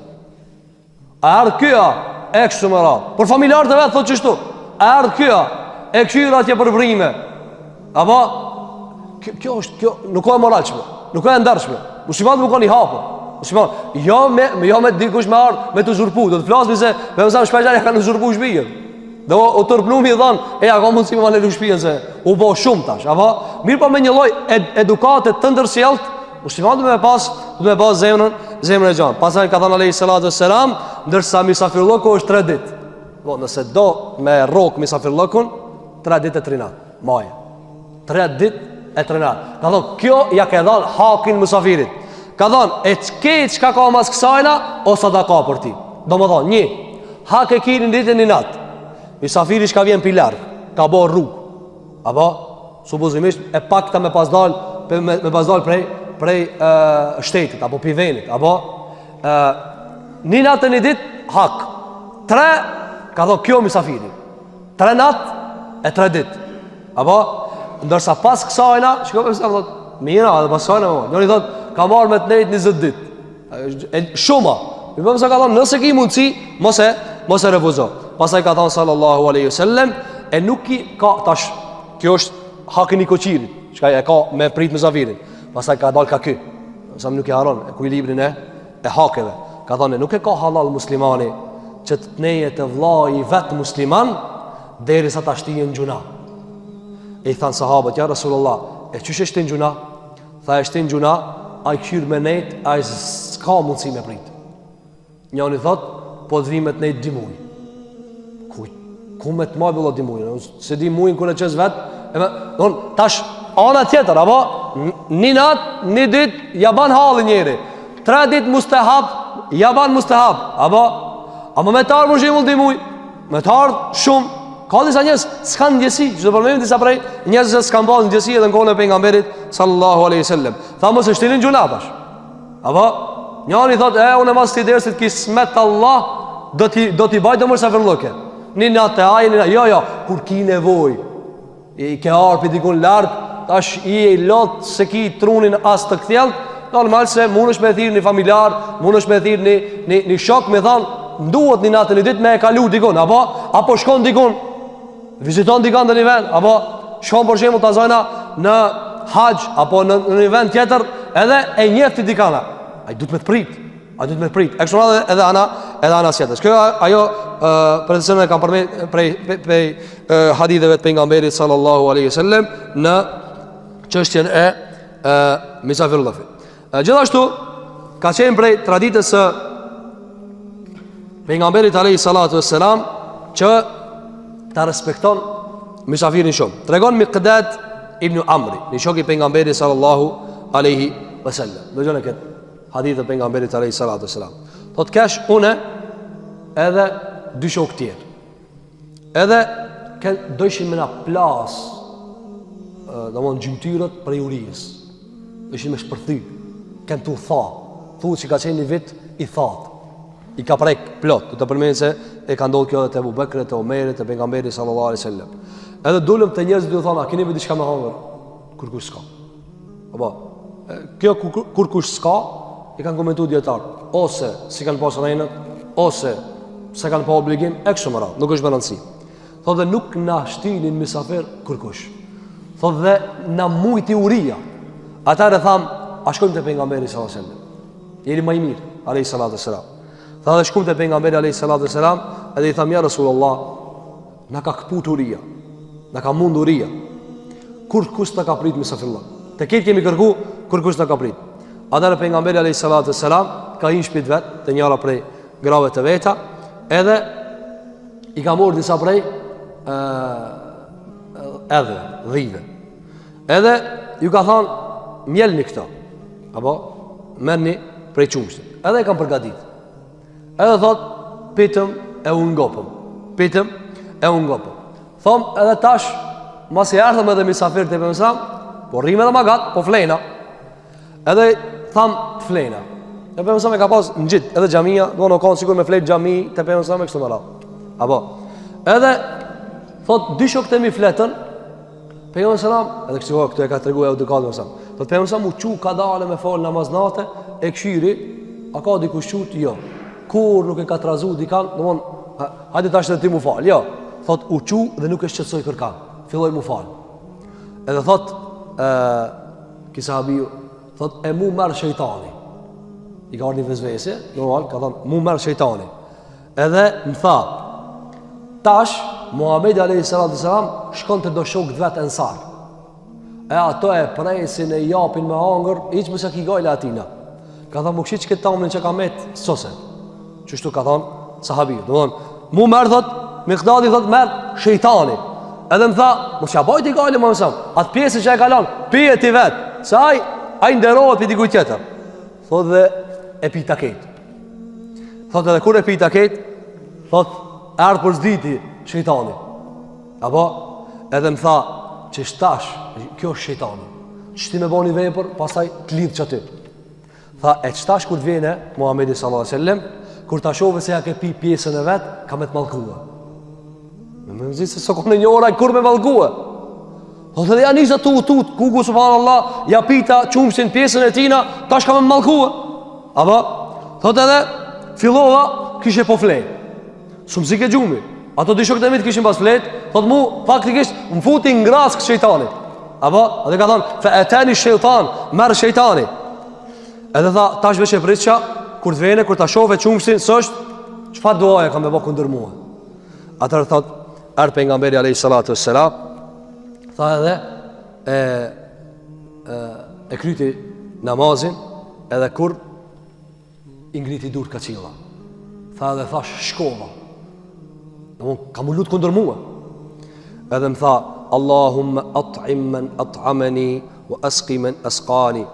A ardh kjoa e kështu më radhë. Por familjarët e vetë thotë qështu. A ardh kjoa e këshyra atje për vrime. Apo kjo nuk ka e moralshme, nuk ka e ndershme. Muslimanët nuk kanë i hapur. Musliman, jo me dikush me ardh me të uzurpu. Do të flasim se me mësam shpejtare kanë uzurpu shtëpinë. Dhe o tërpnumi i dhanë, a ka mundësi me ma lelu shpijën se u bo shumë tash. Apo, mirë pa me një loj edukate të ndërsjelt, muslimat du me pas zemrën e gjanë. Pasaj ka thënë alayhi salatu wassalam, ndërsa misafirlloku është 3 ditë. Nëse do me rok misafirllokun, 3 ditë e 3 natë, maje. 3 ditë e 3 natë. Ka thënë, kjo ja ke dhanë hakin musafirit. Ka thënë, e qkejt qka ka mas kësajna, o sadaka për ti. Do më thënë, 1, hak e kini në ditë e 1 natë. Misafiri shka vjen pi larg, ka bo rrug. Apo, supozimisht e pakta me pas dal prej shtetit apo pi venit, apo 1 natë e 1 ditë hak. 3 ka thon kjo misafiri. 3 natë e 3 ditë. Apo, ndërsa pas kësajna, shikoj se thot, mira, edhe pas kësajna, njëri thot ka marrë me të nejt 20 ditë. Shuma. Mi përse ka thon, nëse ki mundësi, mos e refuzo. Pasaj ka thënë sallallahu alaihi wasallam, e nuk i ka tash, kjo është hakin i koqirit, çka e ka me prit musafirin. Pasaj ka dal ka ky. Sa nuk e haron ekuilibrin e hakeve. Ka thënë nuk e ka halal muslimani që të tneje të vllai vet musliman derisa ta shtijen gjuna. E i thanë sahabët, ja Rasulullah, e çysh e shtin gjuna? Tha e shtin gjuna, a i këshirë me nejt, a i s'ka mundësi me prit. Njani thot, po të vimet nejt dimuj. Ku me të majbëllo dimuj? Se dimujnë kune qëz vetë, tash ana tjetër, apo një natë, një ditë, ja ban halë njeri. 3 ditë mustahab, ja ban mustahab, apo me tarë më shimull dimuj, me tarë shumë. Ka disa njës s'kan ndjesi, që të përmejmë disa prej njës që s'kan pas ndjesi edhe në kone për nga mberit sallallahu aleyhi sallam. Tha më se shtinin gjuna tash. Apo njani thot, unë e mas t'i dersit kismet Allah, do t'i bajtë mërë sa fërloke. Një natë e ajë, jo, kur ki nevoj, i ke arpi dikun lartë, tash i e lot se ki trunin as të këthjelt, normal se mund është me thirë një familjar, mund është me thirë një shok, me thanë, nduhet një natë një dit me e kalu dikun, apo shkon dikun, viziton dikun dhe një vend, apo shkon për shemë të azojna në haqë, apo në një vend tjetër, edhe e njefti dikana. A i du të me të prit, e kështë në edhe ana sjetës. Kjo ajo për të sënë e kam përme prej haditheve të pejgamberit sallallahu aleyhi sallam në çështjen e misafirullofi. Gjithashtu ka qenë prej traditës së pejgamberit aleyhi salatu wassalam që ta respekton misafirin shumë. Tregon Miqdad ibn Amri, një shok i pejgamberit sallallahu aleyhi wasallam. Do gjone këtë hadithë të pejgamberit aleyhi salatu wassalam. Thot kesh une edhe 2 shok tjerë. Edhe dojshin me na plas gjymtyrët për jurijës. Dojshin me shpërthy. Kënë të thu që ka qenë një vit i thatë. I ka prek plot. Të përmenë se e ka ndodhë kjo dhe të Ebu Bekre, të Omerit, të pejgamberit sallallahu alaihi wasallam. Edhe dullëm të njerëzit dhe thonë, a keni vëdi shka me hangër? Kur kush s'ka. Kjo kur kush s'ka, i kanë komentu djetarë. Ose si kanë pas rejnët, ose se kanë pa obligim, e kështë më radhë, nuk është më rëndësi. Thotë dhe nuk na shtinin misafir kërkush. Thotë dhe na mujti uria. Atare thamë, a shkojmë të pejgamberi sallallahu alaihi wasallam. Jeri më i mirë, alayhi salatu wassalam. Tha dhe shkojmë të pejgamberi alayhi salatu wassalam, edhe i thamë, ja Rasulullah, na ka këput uria, na ka mund uria. Kërkush të ka prit misafirullah. Te ketë kemi kërku, kërkush të ka prit. Atare pejgamberi alayhi salatu wassalam ka hinë shpit vetë, të njëra prej grave të veta, edhe i ka morë disa prej edhe dhive. Edhe ju ka thonë mjelni këto, apo merrni prej qumshtit. Edhe i kam përgatit. Edhe thot pitëm e ungopëm. Thom edhe tash mas i ardhëm edhe misafir të pëmësam, po rrim edhe magat, po flejna. Edhe tham flejna. Te pëmësam e ka pas në gjitë, edhe gjamia, do në konë sikur me flejt gjami, te pëmësam e kështu më radhë. Apo edhe thot dy shok të mi fletën, pëmësam, edhe kështu këtu e ka të regu e edukatë mësam. Thot pëmësam u qu ka dale me falë namaznate, e këshiri, a ka dikush qutë? Jo. Kur nuk e ka të razu dikan, në mon, hajde tash dhe ti mu falë, jo. Thot u qu dhe nuk e shqetsoj kërkan, filloj mu falë. Edhe thot, kisa habiju, thot e mu merë shejtani. I ka orë një vezvese, normal, ka thonë, mu merë shejtani. Edhe më tha, tash, Muhamedi a.s. shkon të do shok dhe vetë ensar. E ato e presin e japin me hangër, iqë mëse ki gajle atina. Ka thonë, më këshit që këtë tamlin që ka metë, sose. Qështu ka thonë, sahabiju. Dhe thonë, mu merë, thot, Miqdadi, thot, merë shejtani. Edhe më tha, më që bajt i gajle, më mësam, atë pjesë që e kalon, pije ti vetë, se aj nderohet për dikuj tjetër. Thot dhe, e pi taket. Thot edhe kur e pi taket, thot ardh për zditi shejtani. Apo edhe më tha që shtash, kjo është shejtani. Çti më bani vepër, pastaj të lidh çati. Tha e çtash kur të vjen Muhamedi sallallahu alaihi wasallam, kur ta shohë se ja ke pi pjesën e vet, ka me të mallkuar. Më nxit se sokon një orë kur me mallkuar. Thot edhe ja nisa tut, kuku subhanallah, ja pita çumshin pjesën e tina, tash ka me mallkuar. Apo, thot edhe, fillova, kishe po flet. Shumë si ke gjumi. Ato dy shokët e mi të kishin pas flet, thot mu, faktikisht, më futi në ngraskë shejtanit. Apo, edhe ka thonë, fe eteni shejtan, merë shejtani. Edhe tha, tash veç e pritësha, kur të vene, kur të shofe qumësin, sështë, qëfar duaja kam me bo këndër mua. Atër thot, erë pejgamberi alayhi salatu wassalam, tha edhe, e kryti namazin, edhe kur i ngriti dur kacilla. Tha dhe thash shkova. Ka mu lutë kundër mua. Edhe më tha, Allahumma at'im men at'amani wa asqi men asqani.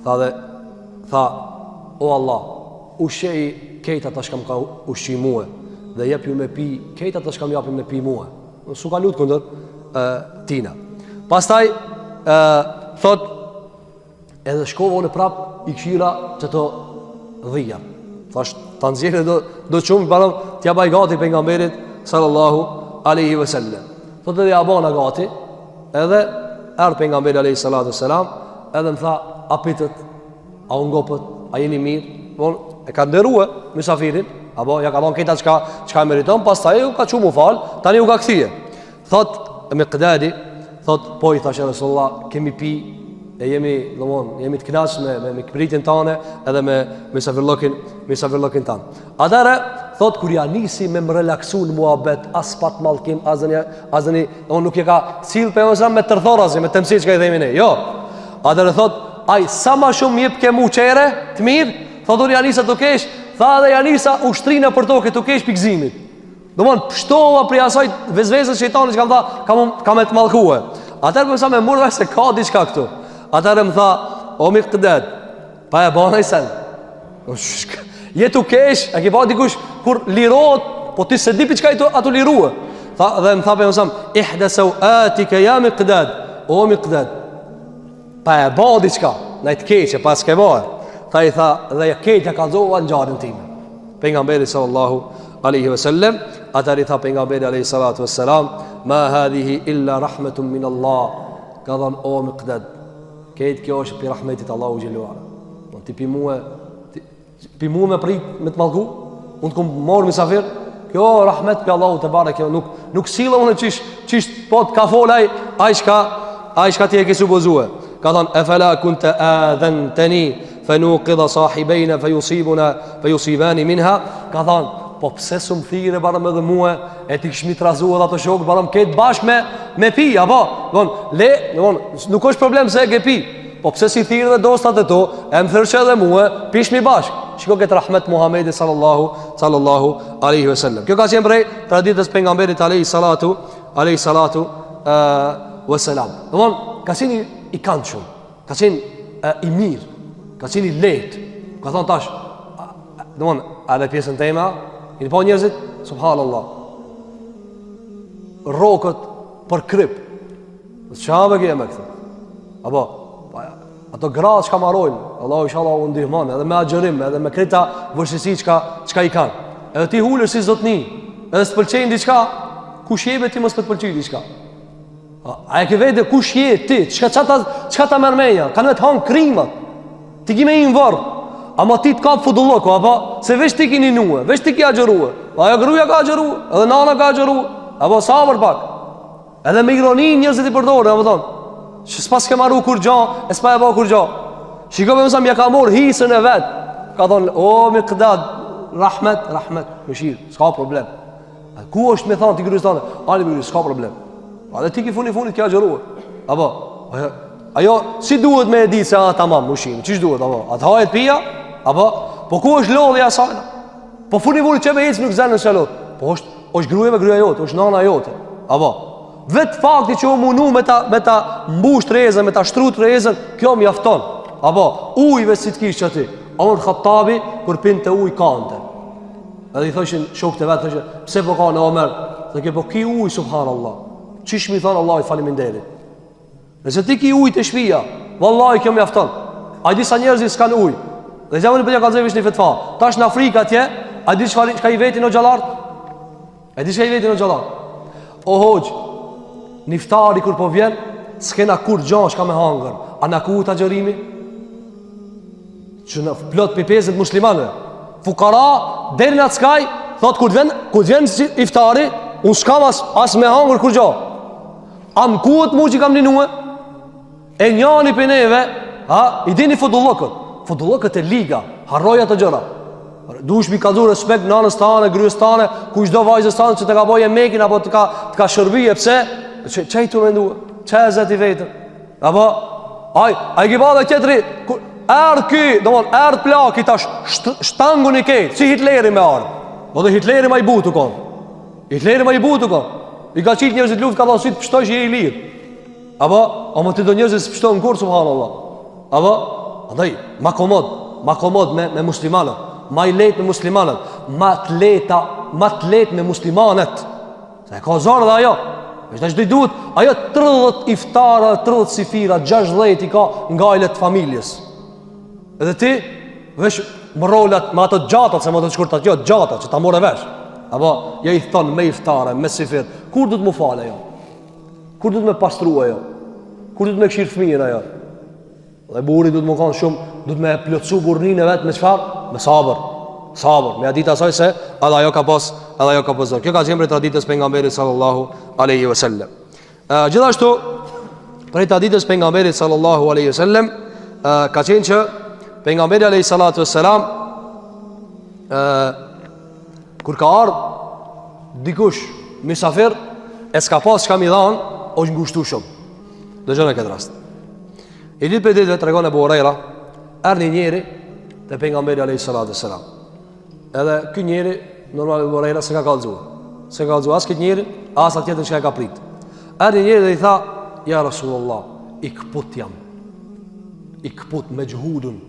Tha, o Allah, ushqej kejta ta shkam ka ushqi mua dhe jep ju me pi kejta ta shkam japim me pi mua. Su ka lutë kundër tina. Pastaj thot, edhe shkova unë prap i këshira që të dhija. Thash, ta nxjerrë do çum balam t'ja baj gati pejgamberit sallallahu alaihi wasallam. Thot edhe ja bona gati, edhe erdhi pejgamberi alaihi salatu wasalam, edhe më tha, a pitët, a u ngopët, a jeni mirë? Bon, e ka nderua mysafirin, apo ja ka dhënë këta çka meriton, pastaj u ka çuar mu fal, tani u ka kthye. Thot Miqdadi, thot po i thashë Rasulullah, kemi pi e jemi të kënaqur me pritjen tane edhe me mysafirllokin tan. Atëra thot kur ja nisi me më relaksu në muhabet, as pat mallkim, azani, on nuk e ka sill pe ose me tërthorazi, me temsi çka i themi ne. Jo. Atëra thot, ai sa më shumë jep ke mu çere, të mirë, thot ur ja nisa të kesh, tha dhe ja nisa ushtrinë për tokë të kesh pikëzimit. Domthon pshtova për asaj vezvezës shejtanit që kam të mallkue. Atëra më sa më murdha se ka diçka këtu. Atëra më tha, o Miqdad, pa e bëna sen. Jetu kesh, a ke pa dikush kur lirohet, po ti se di për çka ato lirua. Dhe më tha për mësam, ihdasu atika ya Miqdad, o Miqdad, pa e ba diçka, na të keqe, pas ke ba. Tha i tha, dhe ja keqja ka zova në gjarën time. Pejgamberi sallallahu alaihi wasallam, atëri tha pejgamberi alaihi salatu wassalam, ma hadhihi illa rahmatun min Allah. Ka dhan, o Miqdad, keq kjo është për rahmetit Allahu xhelalu ala. Ti pi mua me prit me të mallku, unë të kom marrë misafir, kjo rahmet për Allahu te bareke, kjo nuk silla unë çish po të ka folaj, ai shka ti e ke supozue. Ka thënë afala kunta adhantani fanuqidha sahibaina fayusibani minha. Ka thënë, po pse s'u thirrë para me dhe mua, e ti kishmi trazuar ato shok para këtë bashkë me pi, apo? Nuk është problem se e ke pi. Po pse si thirrë dhe dostat e to, e më thërçë edhe mua, pishmi bashkë. Shiko këtë rahmet Muhamedi sallallahu alaihi wasallam. Kjo ka qenë prej traditës pejgamberit alaihi salatu wasalam. Domthon, ka qenë i këndshëm, ka qenë i mirë, ka qenë i lehtë. Ka thonë tash, domthon, edhe pjesën tema, i po njerëzit, subhanallahu, rrokët për kryp. Çfarë bëjë me këtë? Apo ato gratë që ka marojnë, Allahu inshallah u ndihmon, edhe me agjerim, edhe me krita vështirësi çka i kanë. Edhe ti hulesh si zotni, edhe s'të pëlqejnë diçka, kush jebe ti mos të pëlqejë diçka. A e ke vetë kush je ti? Çka ta merr meja? Kanë të hang krimat. Ti ki me një varr. Ama ti të kap fudulloko, apo se veç ti keni nuë, veç ti ki agjerua. Ajo gruaja ka agjerua, edhe nana ka agjerua. Apo sabër pak. Edhe me ironi njerëzit i përdorin, apo thon. Që s'pas ke marru kur gja, e s'pa e ba kur gja. Shikove mësa mja ka morë hisën e vetë. Ka thonë, o Miqdad, rahmet, mëshirë, s'ka problem. Ku është me thonë, ti kërës thonë, ali mërë, s'ka problem. A dhe ti ki funit kja gjëruë. Apo, ajo, si duhet me e ditë se a tamam, mëshirë, qish duhet, apo, a të hajet pia, apo, po ku është lodhja sajna? Po funit që me ecë nuk zenë në shalot. Po është gruaja jote, është nana jote, apo. Vetë fakti që u munu me ta mbush të rezën, me ta shtru të rezën, kjo më jafton. Apo, ujve si të kishë që ti. Omar Khattabi, kur pinë të uj kante. Edhe i thoshin shok të vetë, thoshin, pse po ka në Omer? Dhe ke po ki uj, subhanallah. Qish mi thonë Allah i faliminderit. Nëse ti ki uj të shpia, vallahi kjo më jafton. A di sa njerëzit s'kan uj. Dhe zemën i përja ka zevish një fetfa. Tash në Afrika atje, a di shka i veti në gjallartë? A di shka i veti në gjallartë? O hoqë, niftari kur po vjen, s'kena kur gjan shka me hangër. A na ku të agjerimi? Që në plot pipezet muslimane. Fukara, deri në atë skaj, thot kur të vjen iftari, unë s'kam as me hangër kur gjan. A më kuët mu që kam ninue? E njani për neve, i dini fudullokët. Fudullokët e liga, harroja të gjëra. Dush mi ka dhu respekt nanës tane, gryës tane, ku shdo vajzës tane që të ka boje mekin, apo të ka shërbije, pse? Që i të me nduë? Që e zeti vetër? Apo, Ai ki pa dhe tjetëri erdh ky, domthon erdh plaki tash shtangun i ketë, si Hitleri me ardh. Po dhe Hitleri më i butu kon. Hitleri më i butu kon. I ka qitë njerëzit luftë, ka thonë si të pështoj që je i lirë. Apo ti do njerëzit së pështojnë kur, subhanallah. Apo, andaj, ma komod me muslimanët. Ma i letë me muslimanët. Ma të letë me muslimanët. Se ka zarë dhe ajo. Vështë që duhet, ajo 30 iftara, 30 sifira, 60 i ka nga ajlet familjes. Edhe ti, vesh më rolat me ato gjatat, se më të shkurtat, jo, gjatat, që ta more vesh. Apo, ja i thonë me iftare, me sifir. Kur du të mu fale jo? Kur du të me pastrua jo? Kur du të me këshirë fëmijën ajo? Dhe burri du të më kanë shumë, du të me plotësu burrin e vetë me qëfar? Me sabër, me adit asaj se edhe ajo ka pas zor. Kjo ka qenë prej traditës pejgamberit sallallahu alaihi wasallam. Gjithashtu prej traditës pejgamberit sallallahu alaihi wasallam ka qenë që pejgamberi alaihi salatu wassalam kur ka ardhur dikush misafir e s'ka pas çka mi dhan, është ngushtu shumë. Dëgjoni këtë rast. I ditë për ditë tregon Abu Huraira, erdhi njëri te pejgamberi alaihi salatu wassalam. Edhe ky njeri normal Abu Huraira s'ka kallzuar as këtë njeri, as atë tjetër që ka prit. Erdhi njëri dhe i tha: "Ja Rasulullah, i kput jam. I kput me xhudun.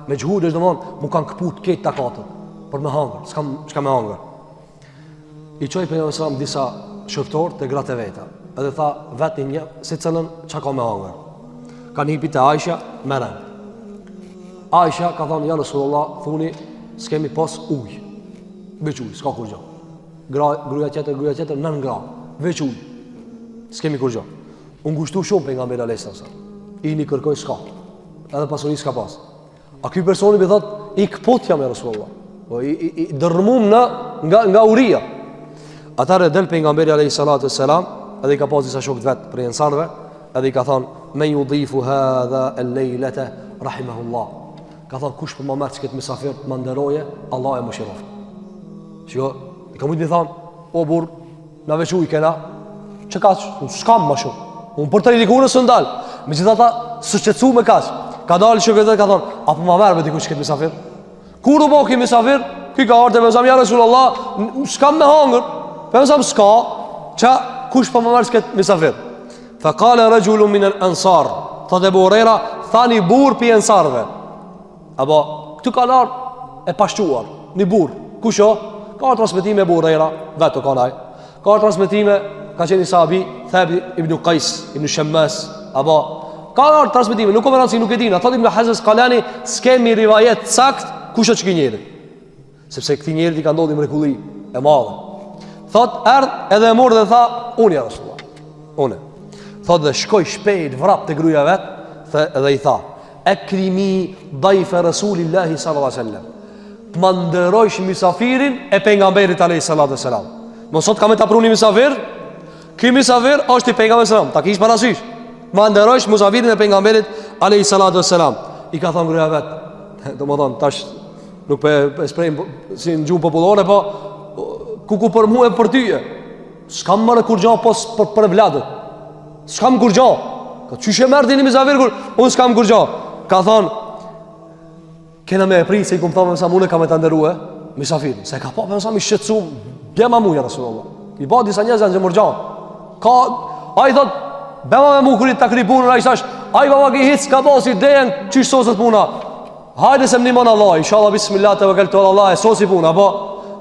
Me xhud është domthon, mu kanë kput këtë takatët për me hangër, s'ka me hangër." I çoi pejgamberi sallallahu disa shoftor te gratë veta. Edhe tha vetë një, si cëllën çka ka me hangër. Kanë hipi te Aisha me ran. Aisha ka thonë: "Ja Rasulullah, thuni s'kemi pas ujë. Veç ujë, s'ka kur gjë. Gruaja tjetër nën gra. Veç ujë. S'kemi kur gjë." U ngushtu shumë pejgamberi alayhis salam. I ni kërkoi s'ka. Edhe pasuri s'ka pas. A ky personi më thot: "I kput jam, ja Rasulullah." Po i dërmum nga uria. Atëherë del pejgamberi alayhis salatu wassalam, edhe i ka pas disa shokë vet për ensarve, edhe i ka thonë: "Men yudhifu hadha al-laylata rahimahullah." Ka thonë: "Kush për më merë që këtë misafir të më nderoje, Allah e më shiroft." Shiko, i ka mujtë mi thonë: "O burë, në veç ujë kena, që ka që, unë s'kam më shumë, unë për të ridikurës së ndalë." Me gjitha ta, së qëtësu me kaqë. Ka dalë që këtë dhe ka thonë: "Apo më merë me dikush që këtë misafir?" Kur u bo këtë misafir, këtë ka arte me zamë: "Ja Rasulullah, s'kam me hangër." Për me zamë s'ka, që kush për më merë që këtë misafir? Fa kale rëgjullu minë në ansar, thot Abu Huraira, thani burë për ensarve. Apo, këtu ka larë e pashquar, një burë. Kusho? Ka transmetime Abu Huraira, vetë ka naj. Ka transmetime, ka qenë i sahabi, Thabi ibn Qais, ibn Shammas. Apo, ka transmetime, nuk o më rëndësi, nuk e dina. Thot ibn Hazes Kalani, s'kemi rivajet sakt, kusho që ki njerit. Sepse këti njerit i ka ndodhi mrekulli e madhe. Thot, erdh edhe e morë dhe tha: "Unë ja Rasulullah, unë." Thot dhe shkoj shpejt vrap të gruja vetë dhe i tha: "Ekrimi dajfe Rasulillahi sallallahu alaihi wasallam." Të më ndërojsh misafirin e pejgamberit alaihi sallallahu alaihi wasallam. Mo sot kam ta pruni misafir? Ky misafir është i pejgamberit sallallahu alaihi wasallam. Ta kish parasysh. Më ndërojsh misafirin e pejgamberit alaihi sallallahu alaihi wasallam. I ka thënë gruaja vet. Domethën tash nuk po sprejm si në gjuhë popullore, po ku për mua e për ty. S'kam marrë kur gjao pos për vladët. S'kam kur gjao. Ka çyshe merr dini misafir kur unë s'kam kur gjao. Ka thonë: "Kena me e pri se i kumë thonë sa mune ka me të ndërrua misafirin." Se ka pa për nësa mi shqetsu bjema muja Rasulullah. I ba disa njëzën që mërgjan. A i thot: "Bema me mu kërit të kri punën." A i thash: "A i baba ki hitës ka ba si dejen qysh sosët puna. Hajde se më nimon Allah. Inshallah bismillah të vëkëllë të Allah e sosi puna." Po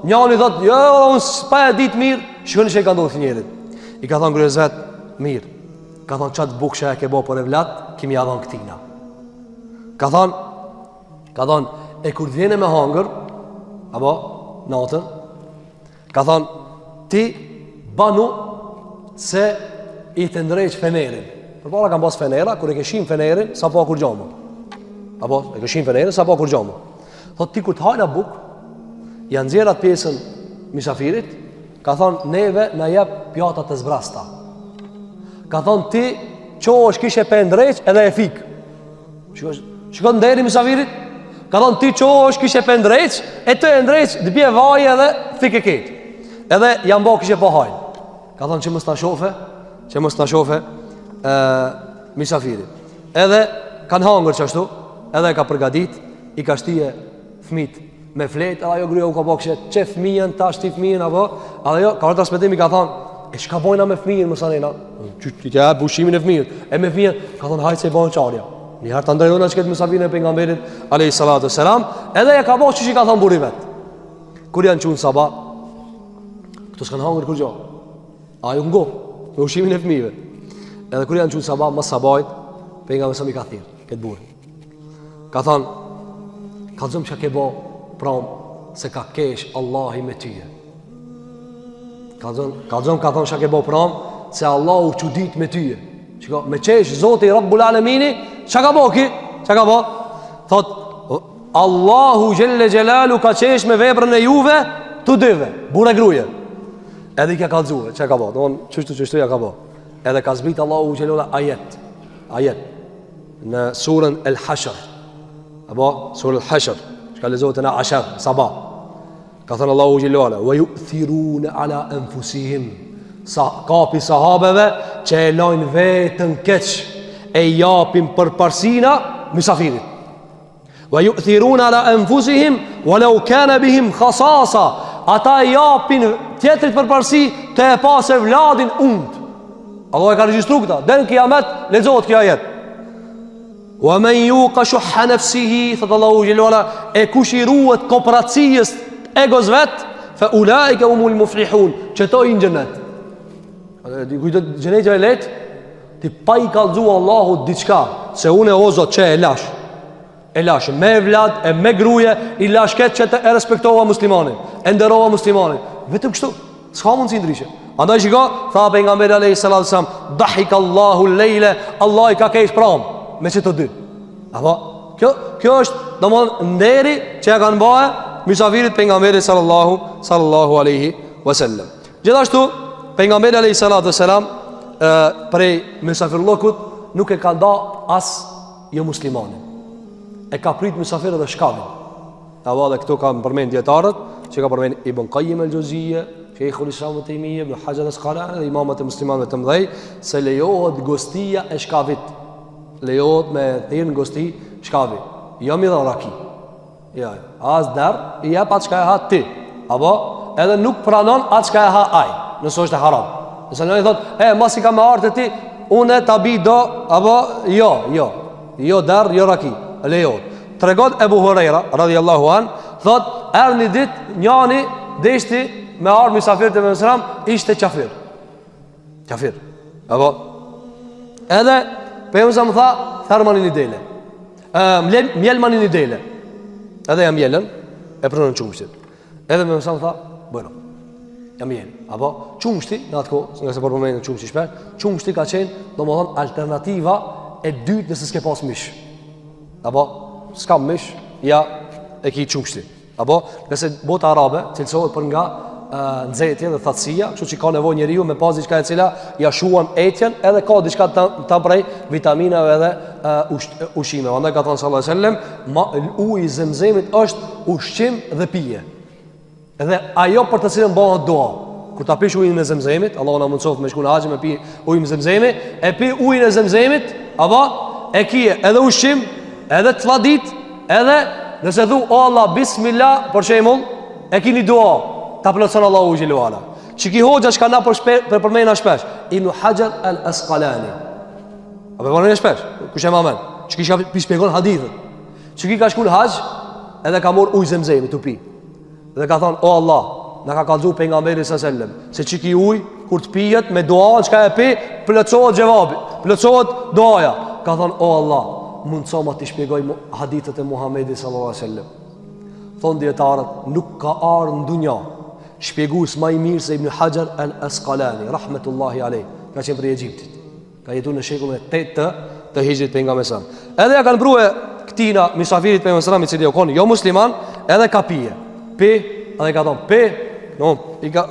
njani thot: "Jo, unë s'pa e ditë mirë." Shkënë që i ka ndodhë njerit. I ka thonë grezet: "Mirë." Ka thonë: "Qatë bukësha e ke bo për e vlat, kimi adhon këtina." Ka thonë: "E kur vjene me hangër, apo natën, ka thonë: ti banu se i të ndrejq fenerin." Për para kam pas fenera, kur e këshim fenerin, sa po kur gjomë. Apo, e këshim fenerin, sa po kur gjomë. Thotë: "Ti kur të hajna buk, janë zjerat pjesën misafirit." Ka thonë: "Neve na jep pjatat e zbrasta." Ka thonë: "Ti qo është kishe pe ndrejq edhe e fik." Shikon nderi misafirit. Ka thonë: "Ti qo është kishe pe ndrejq, e të e ndrejq, dhe bje vaj edhe fik e ketë. Edhe janë bo kishe po hajnë." Ka thonë: "Që mës të shofe misafirit." Edhe kanë hangër qashtu, edhe e ka përgadit, i ka shtije fëmit me flet, edhe ajo gruaja u ka bëkshë që fëmijën tash ti fëmijën apo, edhe ajo ka rëta spetimi ka thonë, e çka bojna me fëmijën më sanena? Ti ja bushimin e fëmijës. E me fëmijën ka thonë hajt se i bën çarja. Një herë ta ndrejona çket mësafirin e pejgamberit alayhi salatu selam, edhe e ka bëkshë çish i ka thonë burri vet. Kur janë qenë sabah, këto s'kan hangër kur gjë. Ajo ngo me ushimin e fëmijëve. Edhe kur janë qenë sabah, mas sabahit, pejgamberi sa mi ka thirr këtë burr. Ka thonë, kallzom çka ke bë prom se ka kesh Allahi me ty. Kallzom ka thonë çka ke bë prom se Allahu çudit me ty. Çka me çesh Zoti Rabbul Alamini, çka ka bë ki? Çka ka bë? Thot Allahu Jelle Jelalu ka qesh me veprën e juve të dyve, burrë e gruaje. Edhe i ka kallzuar, çka ka bë? Domthon çështu ja ka bë. Edhe ka zbrit Allahu Jelalu ajet në surën El-Hashr. Apo surën El-Hashr, çka lezohet në Ashar, sabah. Ka thënë Allahu Jelalu, "Wa yu'thiruna ala anfusihim." Kapi sahabeve që e lojnë vetën keq, e japin përparësina mysafirit. Wa yu'thiruna ala anfusihim walau kana bihim khasasa. Ata e japin tjetrit përparësi të e pasë vladin und. Allah e ka regjistru këta. Dhe në kiamet lezohet kjo ajet. Wa man yuqa shuhha nafsihi, thot Allahu xhelalu ala, e kush i ruhet kooperacijës egos vet, fa ulaika humul muflihun, çto i në xhenet. Di kujto xheneti e let, ti pa i kallzu Allahu diçka, se unë o Zot që e lash me vlad e me gruje, i lash këtë që e respektova muslimanin, e nderova muslimanin. Vetëm kështu, s'ka mundsi ndryshe. Andaj shiko, tha pejgamberi alayhis salam, "Dahika Allahu al-layla", Allah i ka kesh pram me çto dy. Apo kjo është domthon nderi që ja kanë bëë mysafirit pejgamberit sallallahu alaihi wasallam. Gjithashtu pejgamberi alayhis salam prej mysafirllokut nuk e ka nda as jo muslimanin. E ka prit mysafirët dhe shkallin. Apo dhe këtu ka përmend dietarët, që ka përmend Ibn Qayyim al-Juzeyy, Sheikhul Islam Ibn Taymiyyah, Ibn Hajar al-Asqalani dhe imamat e muslimanëve të mëdhej, se lejohet gostia e shkavit. Lejohet me thirr gosti shkavi. Jo mi dha raki. Ja, as dar, i jap atë çka e ha ti. Apo edhe nuk pranon atë çka e ha ai, nëse është e haram. Nëse ai thot, mos i kam ardhur ti, unë ta bi do, apo jo dar, jo raki. Lejohet. Tregon Ebu Huraira radhiyallahu an, thot erdhi dit njani deshti me ardh mysafirët e Mesram, ishte kafir. Apo edhe pejgamberi më tha tharmanin i dele. Mjelmanin i dele. Edhe jam mjelën e pronën çumshtit. Edhe më tha, bueno. Jam mjel. Apo çumshti në atë kohë, nga se po përmendën çumshti shpesh, çumshti ka qenë domethënë alternativa e dytë nëse s'ke pas mish. Apo s'ka mish, ja e ki çumshti. Apo nëse bota arabe cilësohet për nga nxehtja dhe thatësia, kështu që ka nevojë njeriu me pas diçka e cila ja shuan etjen, edhe ka diçka ta prej vitaminave dhe ushqimeve. Andaj ka thënë sallallahu alajhi wasallam, uji i Zemzemit është ushqim dhe pije. Dhe ajo për të cilën bëhet dua. Kur ta pish ujin e Zemzemit, Allahu na mundsoft me shkuën haxhi me pi ujin e Zemzemit, e pi ujin e Zemzemit, apo e kije edhe ushqim, edhe të vladit, edhe nëse thu o Allah bismillah, për shembull, e kini dua, ta plotson Allahu xhelalu ala. Çiki hoxha që na për përmendna shpesh, Ibn Hajar al-Asqalani. Apo vonë shpesh, kush e mamen? Çiki ka shpjegon hadithin. Çiki ka shkuar haxh, edhe ka marr ujë Zemzemit tu pi. Dhe ka thonë, o Allah, na ka kallzu pejgamberi sallallahu alajhi wasallam, se çiki ujë kur të pijet me dua, çka e pi, plotsohet xhevabi, plotsohet duaja. Ka thonë, o Allah, mundso ma të shpjegoj hadithet e Muhamedit sallallahu alajhi wasallam. Thon dietarët, nuk ka ardhur në dunja shpjegues më i mirë se Ibn Hajar al-Asqalani rahmetullahi alayh, ka qenë prej Egjiptit. Ka jetuar në shekullin e 8 të Hijrit pejgamberit sa. Edhe ja kanë mbrojë këtina misafirit pejgamberit i cili u kon jo musliman, edhe ka pije. Pi, edhe ka thon pi, no, i ka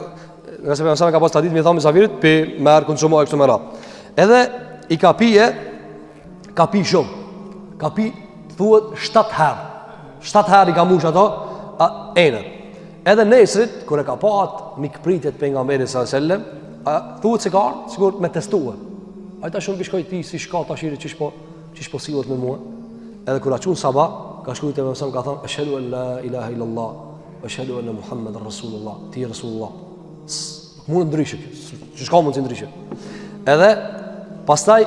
nëse pejgamberi ka pas ta ditë mi thon misafirit, pi, merr konsumo kështu më radh. Edhe i ka pije, ka pi shumë. Ka pi thuhet 7 herë. 7 herë i ka mush ato enët. Edhe nesrit kur e ka pat mikpritet pejgamberit sallallahu alajhi wasallam, thuhet se ka ardhur sikur me testuar. Ai tash shumë bishkoj ti si shka tash çish po Çish po sillet me mua? Edhe kur aqun sabah, ka shkruajtur te mëson ka thënë ashhadu an la ilaha illallah wa ashhadu anna muhammeden rasulullah. Ti rasulullah. Mund ndryshe. Ç'ka ka mund të ndryshe. Edhe pastaj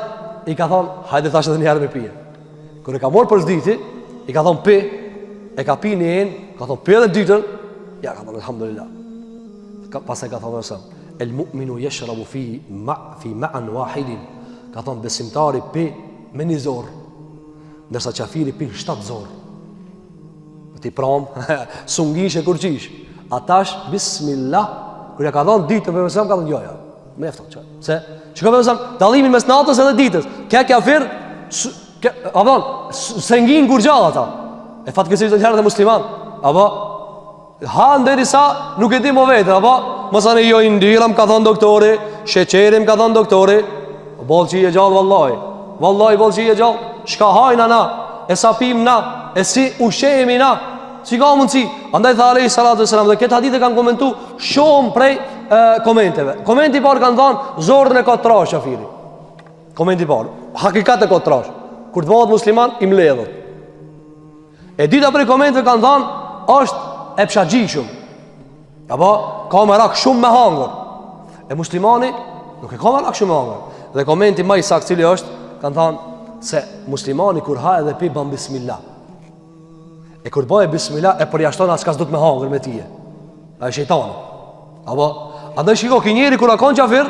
i ka thënë hajde tash edhe një herë me pije. Kur e ka marrë për zditi, i ka thënë pi, e ka pi një herë, ka thënë pi edhe dytën, ja ka thënë alhamdulillah. Pastaj ka thënë sa el mu'minu yashrabu fi ma'an wahidin. Ka thënë besimtari pi me një zorë, ndërsa qafiri pi 7 zorë. Ti pram, sungish e kurqish. Atash bismillah, kur ja ka thënë ditën për mësam ka thënë jo. Me efton çaj. Se çka po them, dallimin mes natës edhe ditës. Kë kafir, se ngin kur gjallë ata. E fatkeqësisht janë herë të musliman. Apo ha derisa nuk e di më vetë, apo mos ani jo indiram ka thënë doktori, sheqerim ka thënë doktori. Bollçi e gjallë vallahi. Vallahi bollçi e gjallë. Çka hajna na, e sa pim na, e si ushqehemi na. Si ka mundsi? Andaj tha alayhi salatu wasalam dhe këtë hadith e kanë komentuar shumë prej komenteve. Komenti i parë kanë thënë zorrën e ka trash qafiri. Komenti i parë, hakikat e ka trash. Kur të bëhet musliman i mbledhët. E dita prej komenteve kanë thënë është e pshagjishëm. Apo ka më rak shumë me hangër. E muslimani nuk e ka më rak shumë me hangër. Dhe komenti më i saktë cili është, kanë thënë se muslimani kur ha edhe pi ban bismillah. E kur bëhe bismillah e përjashton as kas do të me hangër me tije. Ai shejtani. Apo andaj shiko ki njeri kur akon qafir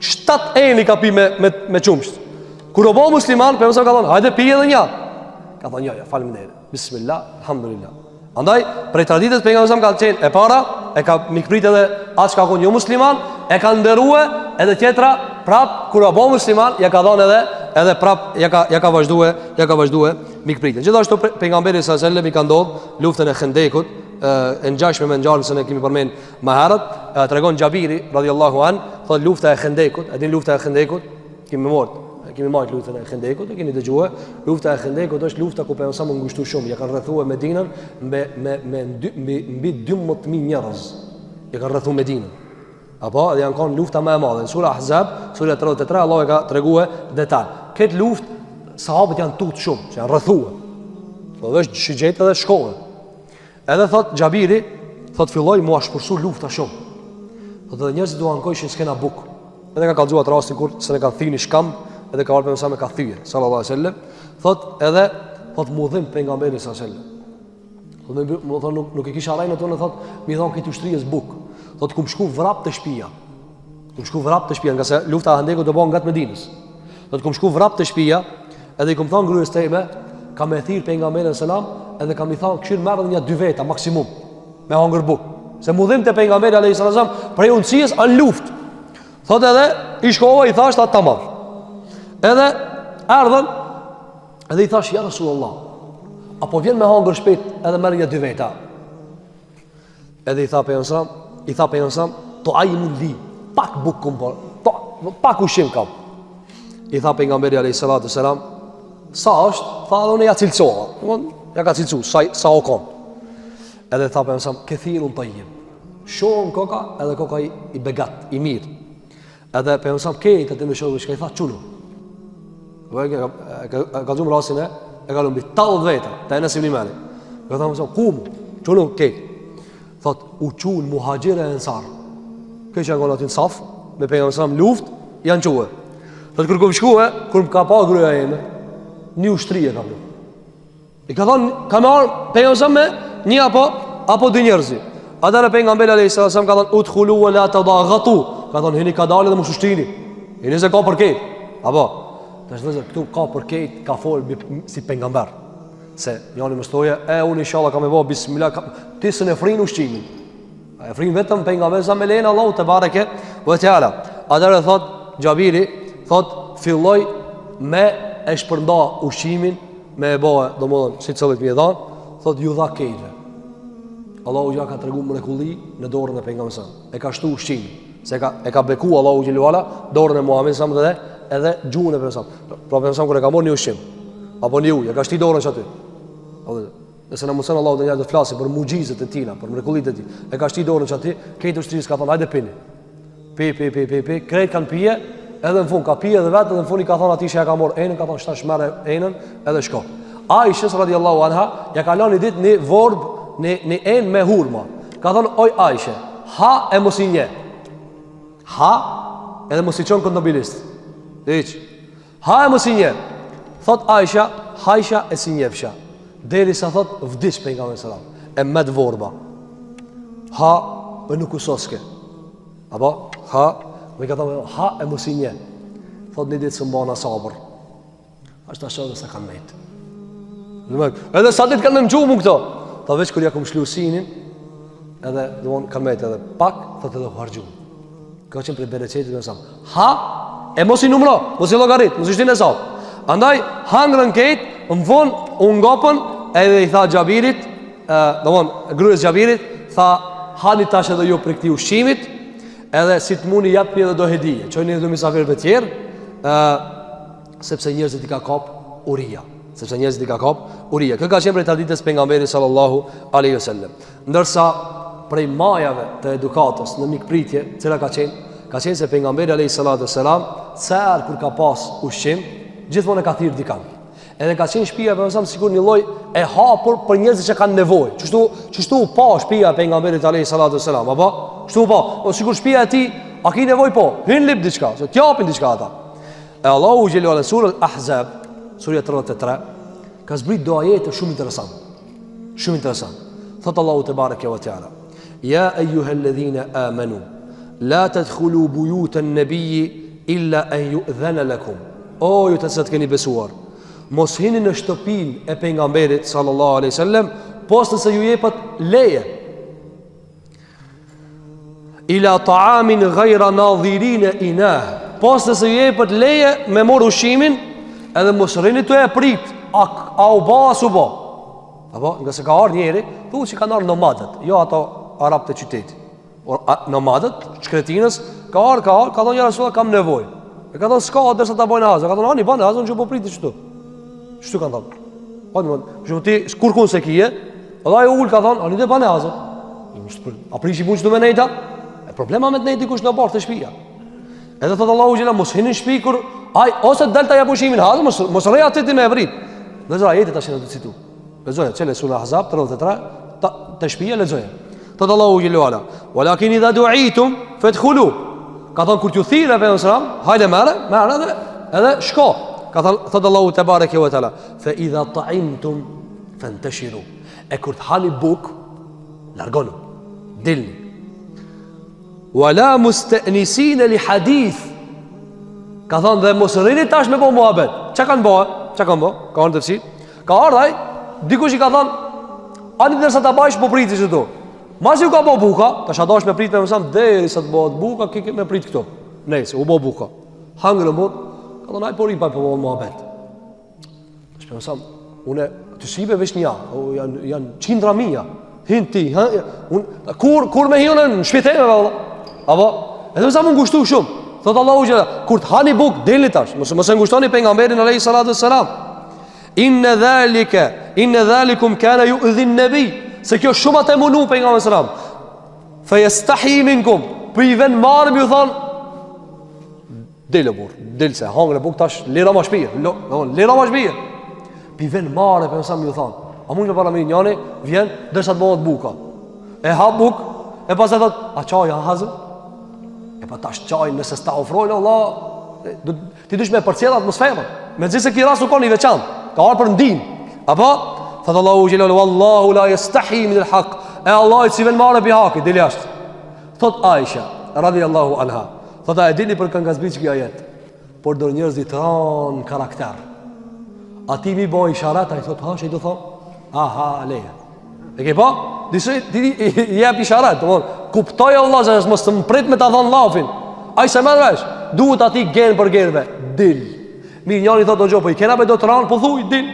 7 eni ka pi me qumsht. Kur o bo musliman për mësëm ka thonë hajde pi edhe një. Ka thonë ja faleminderit. Bismillah, alhamdulillah. Andaj prej traditës për nga mësëm ka qenë e para, e ka mikprit edhe atë që ka konë jo musliman, e ka ndërrue edhe tjetra prap kur o bo musliman ja ka thonë edhe prap ja ka vazhdue mikpritjen. Gjithashtu pejgamberi sallallahu alajhi wasallam i ka ndodhur luftën e Khendekut, e ngjashme me ngjarjen e kemi përmend më herët, tregon Xhabiri radhiyallahu an, thotë lufta e Khendekut, a din lufta e Khendekut? Kemi marrë luftën e Khendekut, e keni dëgjuar. Lufta e Khendekut është lufta ku pejgamberi sa ngushtu shumë, ja kanë rrethuar Medinën mbi 12000 njerëz. Ja kanë rrethuar Medinën. Apo dhe janë kanë lufta më e madhe. Në sura Ahzab, sura 33, Allah e ka treguar detaj. Këtë luftë sahabët janë tutë shumë, që janë rrethuar. Po vesh shigjet edhe shkollën. Edhe thot Xhabiri, thot filloi mua shpërsu lufta shumë. Thot edhe njerëzit duan ankoishin s'kena buk. Edhe ka kallzuar rastin kur se ne ka thini shkam, edhe ka ardhur sa me ka thyer sallallahu alaihi wasallam. Thot mudhim pejgamberi sallallahu alaihi wasallam. Thot nuk e kisha rajnë tonë, thot mi thon këtë ushtrisë buk. Thot kum shku vrap të shtëpia. Nga se lufta e Khendekut do bën nga Medinës. Thot kum shku vrap të shtëpia, edhe i kum thon gruas teme, ka me thirr pejgamberin sallam, edhe kam i thon këshir merr një 2 veta maksimum me hangër buk. Se mudhim te pejgamberi alayhis salam për unësisë an luftë. Thot edhe i shkova i thash atë tamam. Edhe ardhën edhe i thash ja Rasulullah, apo vjen me hangër shpejt edhe merr një 2 veta. Edhe i tha pejgamberi to ajmun li pak buk kumpor, pak ushim kam. I tha pejgamberi alayhis salam, sa është? Tha unë ja cilçova. Ja ka cilçu sa o kom. Edhe tha pejgamberi këthirun tayyib. Shumë koka, edhe koka i begat, i mirë. Edhe pejgamberi këtë të më shohë çka i tha çulu. Ka zum rasin e ka lumbi 80 veta, ta Enes ibn Malik. Ka thënë kum, çulu këtë. Thot u çun muhaxhirë e ensar. Këç janë golatin saf me pejgamberin luftë janë çuë. Thot kur kom shkuë, kur ka pa gruaja ime, një ushtri e kam. I ka thonë ka marr pejgamberin me një apo 2 njerëz. Atëra pejgamberi alayhis salam ka thonë udkhulu wa la tadaghatu. Ka thonë hini ka dalë dhe mos ushtrini. Hini se ka për këtë. Apo tash vëzë këtu ka për këtë, ka fol si pejgamber. Se jani më stoje, unë inshallah kam e bë bismillah, ti s'e ne frin ushqimin. E frin vetëm pejgamberi sa me len Allahu te bareke ve teala. Atëra thot Xhabiri, thot filloi me e shpërnda ushqimin, me e bëhe, domodin si cilët mi e dhan, thot ju dha kejve. Allahu ja ka tregu mrekulli në dorën e pejgamberit. E ka shtu ushqimin, se e ka beku Allahu xhelalu dorën e Muhamedit sa më edhe gjuhën e pejgamberit. Pra pejgamberi kur e ka marrë një ushqim, apo një ujë, e ka shti dorën aty. Nëse na mëson Allahu të flasim për mucizet e tina, për mrekullitë e tij. E ka shti dorën aty, këtë ushtrisë ka thonë hajde pini. Pi, krejt kanë pije, edhe në fund ka pije edhe vetë, edhe në fund i ka thonë atij që ja ka marrë enën, ka thonë shtash merre enën edhe shko. Aishës radiallahu anha ja ka lënë ditë në vorb në enë me hurma. Ka thonë oj Aishë, ha e mos i nje. Ha edhe mos i çon kontobilist. Hiç. Ha e mos i nje. Thot Aisha, hajsha e si njefsha. Derisa thot vdiç pejgamberi sallallahu alajhi wasallam. E me të vorba. Ha e nuk usoske. Apo ha, me ka thonë ha e mos i nje. Thot një ditë së mbana sabër. Ashtë ashtë dhe se kanë mejtë. Edhe sa ditë kanë me më gjumë këto. Ta veç kër ja kom shlu sinin, edhe dhe kanë mejtë edhe pak, thot edhe hargjumë. Ka qenë për bereqetit me samë. Ha e mos i numro, mos i logarit, mos i shtin e sabë. Andaj hangrën ketë, më vonë unë ngopën, edhe i tha Gjabirit, grujës Gjabirit, tha hani tash edhe ju për këti ushqimit, edhe si të muni japë një dhe do hedije, qojnë një dhe misafirëve tjerë, sepse njerëzit i ka kap uria. Kjo ka qenë prej traditës pejgamberit sallallahu alaihi wasallam. Ndërsa prej majave të edukatës në mikpritje, cila ka qenë se pejgamberi alaihi salatu wasalam, çfarë kur ka pas ushqim, gjithmonë e ka thirr dikant. Edhe ka qenë shtëpia për mësam sikur një lloj e hapur për njerëzit që kanë nevojë. Çështu u pa shtëpia e pejgamberit alayhi salatu wasalam, apo çështu u pa. O sikur shtëpia e tij, a ke nevojë po? Hyn lip diçka, se t'japin diçka ata. E Allahu xhelalu ala sura al-Ahzab, sura 33, ka zbrit do ajete shumë interesante. Shumë interesant. Thot Allahu te bareke ve teala: "Ya ayyuhalladhina amanu, la tadkhulu buyutan nabiyyi illa an yu'dhana lakum." O ju të cilët keni besuar, mos hini në shtëpinë e pejgamberit sallallahu alaihi wasallam posa se ju jepet leje. Ila ta'amin ghayra nadhirin inah. Posa se ju jepet leje me mor ushqimin, edhe mos rrini të e prit, a u ba as u ba. Apo nga se ka ardhur njëri, thuhet se kanë ardhur nomadët, jo ato arabët e qytetit. Nomadët, shkretinës, ka thonë ja Rasulullah kam nevojë. E ka thonë s'ka derisa ta bojnë hazë. Ka thonë ani bane hazë, unë që po priti qëtu. Qështu kanë thonë? Shumë ti kurkun se kije, edhe ajo ullë ka thonë, ani dhe bane hazë. A prishi pun që du me nejta? E problema me të nejti kush në barë të shpia. Edhe thotë Allahu gjela, mos hinin shpi kur, ose të delta ja pushimin hazë, mos reja të ti me e vrit. Lezora, jetit ashe në të citu. Lezoja, qële sura Ahzab, 33, të shpia, lezoja. Thotë Allahu gjela, walakin idha du'itum, fadkhulu. Ka thonë kur t'ju thirë e për nësëram, hajde mere edhe shko. Ka thotë Allahu te bareke ve teala, fe idha ta'imtum fantashiru. E kur t'hani buk, largonu, dilni. Wala musta'nisina li hadith. Ka thonë dhe mos rrini tash me bo muhabet. Qa kanë bo? Ka orë të fësi? Ka ardhaj, dikush i ka thonë, ani dërsa ta bajsh po priti që tu. Masi u ka bo buka, ta shadash me prit me mësam, deri sa të bëhet buka, ki me prit këto. Nejse, u bo buka. Hangër në mund, ka thonë, aj po ripaj po bo muhabet. Shpe mësam, une, të shibe vesh nja, janë qindra mija, hin ti, kur me hinën në shpiteme, apo, edhe mësam unë ngushtu shumë. Thotë Allahu gjela, kur të hani buk, dilni tash, mëse ngushtoni pejgamberin alayhi salatu wassalam. Inna dhalikum kana yu'dhin nabi. Se kjo shumë atë munu pejgamberi sallallahu alaihi wasallam. Fa yastahi minkum. Po i vën marrëm ju thon dele burr, delse hangre buk tash lira më shpije. Lira më shpije. Pi vën marrë pejgamberi sallallahu ju thon. A mund të para më njëri vjen derisa të bëhet buka. E ha buk, e pastaj thot, "A çaj ha hazë?" E pa tash çaj nëse sta ofrojnë Allah, ti dush me përcjell atmosferën. Megjithëse ky rast u kon i veçantë, ka ardhur për ndim. Apo thot Allahu jelalu wallahu la yastahi min al-haq. E Allah si ven marrë bi haki, dili jashtë. Thot Aisha radhiyallahu anha, thot a e dini për kanë gazbit që ajet, por do njerëzit tran karakter. A ti mi boj isharat, ai thot ha, çai do thon? Aha, leje. E ke pa? Disi ti jep isharat, domthon, kuptoj Allah se mos të mprit me ta dhon llafin. Ai se merr vesh, duhet aty gen për gerve, dil. Mirë, njëri thot do gjo, po i kena be do tran, po thuj dil.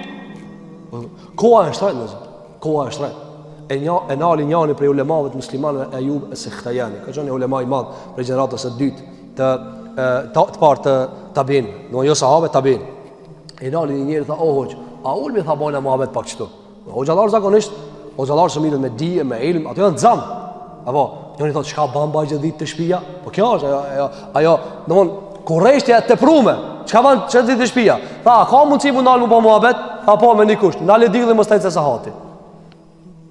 Koha është rreth, koha është rreth. E nali njëri prej ulemave të muslimanëve Ayub as-Sikhtayani, ka qenë ulema i madh për gjeneratës së dytë të parë të tabin, do jo sahabe tabin. E nali një njeri tha, "O hoxh, a ulmi tha bona muhabet pak këtu." Hoxhallar zakonisht, hoxhallar që mirën me dije, me ilm, ato janë xham. Apo, njëri thot, "Çka bën bajë ditë të shtëpia?" Po kjo është ajo, domthon Kurreshtja e teprume. Çka van çati të shtëpia? Tha, ka mundsi mu ndal mu pa muhabet? Tha po me dikush. Ndalë dilli mos taj se sa hati.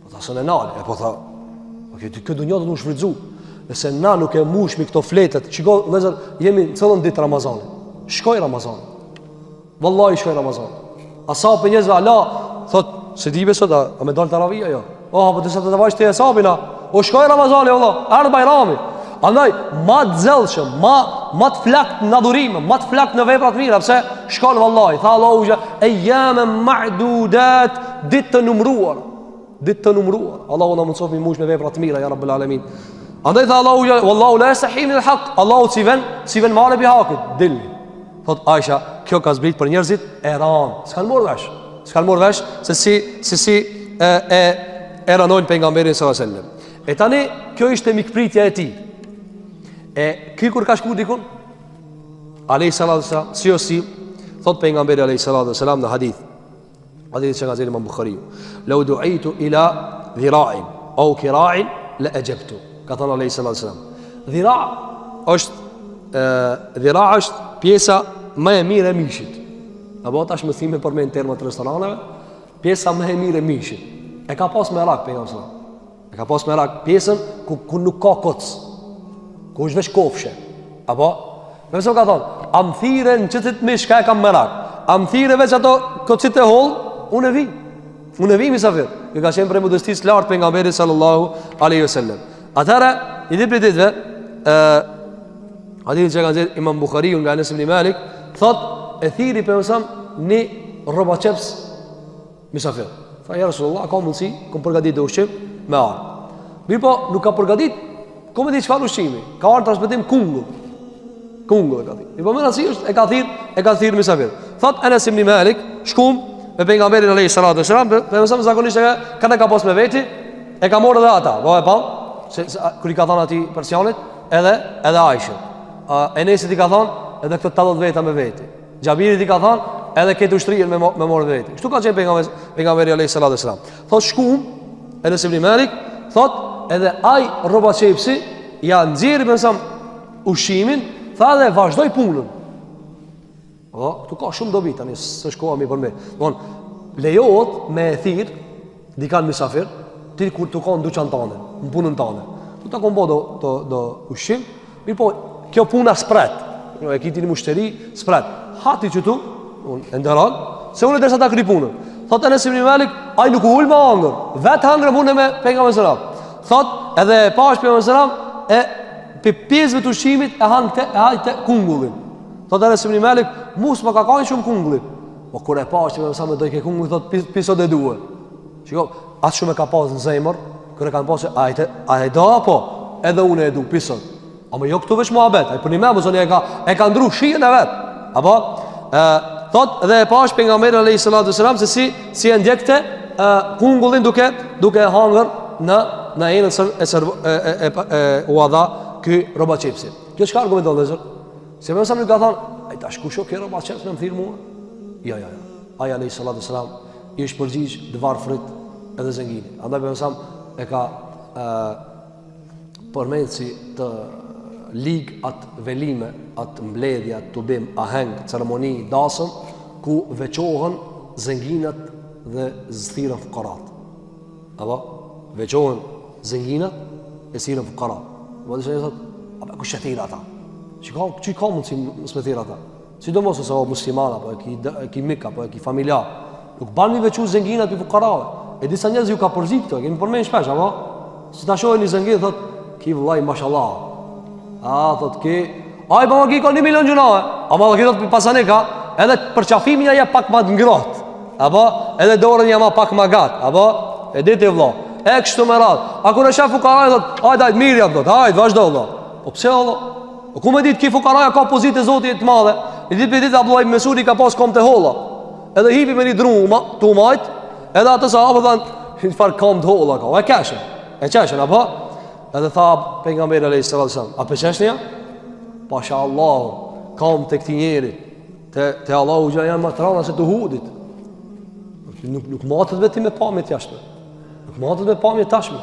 Po tha sonë nal, e po tha, kjo dunjë do të shfrytzu. Nëse na nuk e mushmi këto fletët, shiko vëllezër, jemi çellën ditë Ramazanit. Shkoj Ramazan. Wallahi shkoj Ramazan. Asa për njerëzve Allah thot, se di besot a me dal taravia jo. Oh, po të sa të vash ti hesabina. O shkoj Ramazani valla, ardh Bajrami. Andaj ma të zellshëm, ma të flakt në adhurim, ma të flakt në vepra të mira, pse shkon vallahi. Tha Allahu ja ayyaman ma'dudat, ditë të numëruar. Ditë të numëruar. Allahu na mëson mi mush me vepra të mira ya rabbul alamin. Andaj tha Allahu ja wallahu la yastahi min al-haq. Allahu si ven marrë bi hakut. Dil. Thot Aisha, kjo ka zbrit për njerëzit e ran. S'kan marrë vesh. S'kan marrë vesh se si e ranojnë pejgamberin sallallahu alaihi wasallam. E tani kjo ishte mikpritja e tij. E ky kur ka shku dikun alayhi salatu wasalam, si o si thot pejgamberi alayhi salatu wasalam në hadith që nga zeli Imam Bukhariu, law du'itu ila dhira'in au kira'in la ajabtu. Ka thënë alayhi salatu wasalam, dhira' është pjesa më e mirë e mishit. Apo tash më thime për me në termat restoraneve, pjesa më e mirë e mishit. E ka pas merak pejgamberi sallallahu alaihi wasallam. E ka pas merak pjesën ku nuk ka koc, ku është vesh kofshe. Apo me mëso ka thonë, am thire në qëtit mish, ka e kam merak. Am thire veç ato kocit e hol, unë e vi misafir. Kjo ka qenë prej modestis lartë pejgamberi sallallahu alaihi wasallam. Atëra i di për ditëve, hadith që ka nxjerrë Imam Bukhariu nga Anas ibn Malik, thot e thiri për mësam një rroba çeps misafir. Tha ja Rasulullah, ka mundsi, kom përgatitur ushqim me arë. Mirë po, nuk ka përgatit, kom e di çfarë ushqimi. Ka arë transmetim kungull e ka thirë. Mirë po më rasti është e ka thirë misafir. Thot Anas ibn Malik, shkum me pejgamberin alayhi salatu wasalam, për mësam zakonisht kanë ka pas me veti, e ka morë edhe ata. Po e pa, kur i ka thënë atij persianit, edhe Aisha. Enesit i ka thonë edhe këto 80 veta me veti. Xhabirit i ka thonë edhe këtë ushtrien me morë veti. Kështu ka qenë pejgamberi alayhi salatu wasalam. Thot shkum Enes ibn Malik, thot edhe ai rroba çepsi ja nxjerri mësam ushqimin, tha dhe vazhdoi punën. Këtu ka shumë dobi tani, s'e shkohemi për me. Don lejohet me e thirr dikan mysafir, ti kur të kanë dyqan tane, në punën tane. Tu ta kombo do ushqim, mirë po kjo puna spret. E kiti një mushteri, spret. Hati që tu, e ndëran, se unë e dersa ta kri punën. Thot Enes ibn Malik, ai nuk u ul me hangër, vetë hangër punë me pejgamberin sallallahu alaihi wasallam. Thot edhe e pash pejgamberin sallallahu alaihi wasallam e pe pjesëve të ushqimit e hajte kungullin. Thot Enes ibn Malik, mos më ka kanë shumë kungullit. Po kur e pash pejgamberin sallallahu alaihi wasallam do i ke kungull, thot pisot e duhe. Shiko, atë shumë e ka pas në zemër, kur e kanë pasë ai do apo edhe unë e du pisot. Ama jo këtu veç muhabet, ai për një mëson e ka ndru shihen e vet. Apo thot dhe e pash pejgamberi alayhi salatu wasalam se si e ndjekte kungullin duke hangër në enën e uadha ky rroba çepsi. Kjo çka argumenton vëllazër? Se më sa më ka thonë, ai tash kush kjo rroba çeps më thirr mua? Jo. Ai alayhi salatu wasalam i është përgjigj dvarfrit edhe zëngini. Andaj më sa e ka përmend si të lig atë velime, atë mbledhje, atë tubim, aheng, ceremoni, dasëm, ku veçohen zënginat dhe zthirën fukarat. Apo? Veçohen zënginat e zthirën fukarat. Apo dhe që një thot, apo ku shëthira ata? Që ka mund si mësme thira ata? Si do mos ose o musliman, apo e ki mik, apo e ki familjar. Nuk ban mi veçu zënginat për fukarave. E disa njerëz ju ka përzi këto, kemi përmen shpesh, apo? Si ta shohen një zëngin, thot, ki vëllai mashallah. Thot ki, ai pa ki ka 1 milion gjunahe. Ama ki thot pasanika, edhe për qafimin ja pak ma të ngrot. Apo, edhe dorën ja ma pak ma gat. Apo, e diti vëlla. E kështu me radhë. A kur e shef fukaraj, thot, hajt mirja, thot, hajt, vazhdo vëlla. Po pse vëlla? Po ku me dit ki fukaraja ka pozitë e Zotit të madhe. I dit për dit Abdullah ibn Mesudi ka pas kom të holla. Edhe hipi me një dru të umajt, edhe atë sahabë thanë, çfarë kom të holla ka. E qeshen, apo? Edhe tha pejgamberi alayhi salatu wasallam, a pëqeshnia? Pasha Allah, kam të këti njeri, te Allahu gja janë matrana se të hudit. Nuk matët veti me pamje tjashme. Nuk matët me pamje tashme.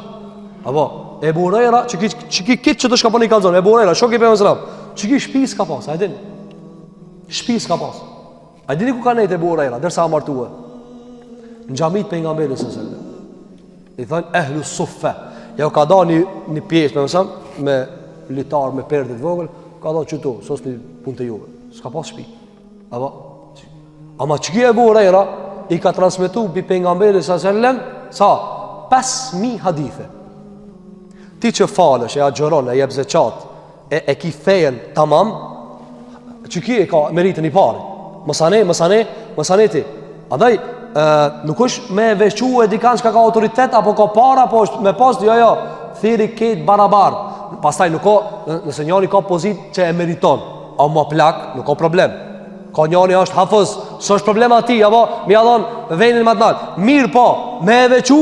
Apo, Ebu Hurajra, që ki kitë që të shka për një kalzon, Ebu Hurajra, shoki për mësëram, që ki shpis ka pas, a e din? Shtëpi s'ka pas. A dini ku ka nejtë Ebu Hurajra derisa a martue? Në xhamit pejgamberit sallallahu alajhi wasallam. I thonë ehlu suffe. Ja u ka da një pjesë me litar, me perdë të vogël, ka da qëtu, sos një punë të juve. S'ka pas shtëpi. Ama çka Ebu Hurajra i ka transmetuar bi pejgamberit sallallahu alajhi wasallam sa 5000 hadithe. Ti që falësh, e agjeron, e jep zeqat, e ki fejen tamam, që ki e ka meritën i pari. Mësane ti. Andaj, nuk është me veçu e dikan që ka autoritet, apo ka para, apo është me pas, jo, thiri ketë barabar. Pastaj nuk ka, nëse njani ka pozit që e meriton, a ma plak, nuk ka problem. Ka njani është hafëz, së është problem ati, apo mi adhon venin më të nalë. Mirë po, me veçu,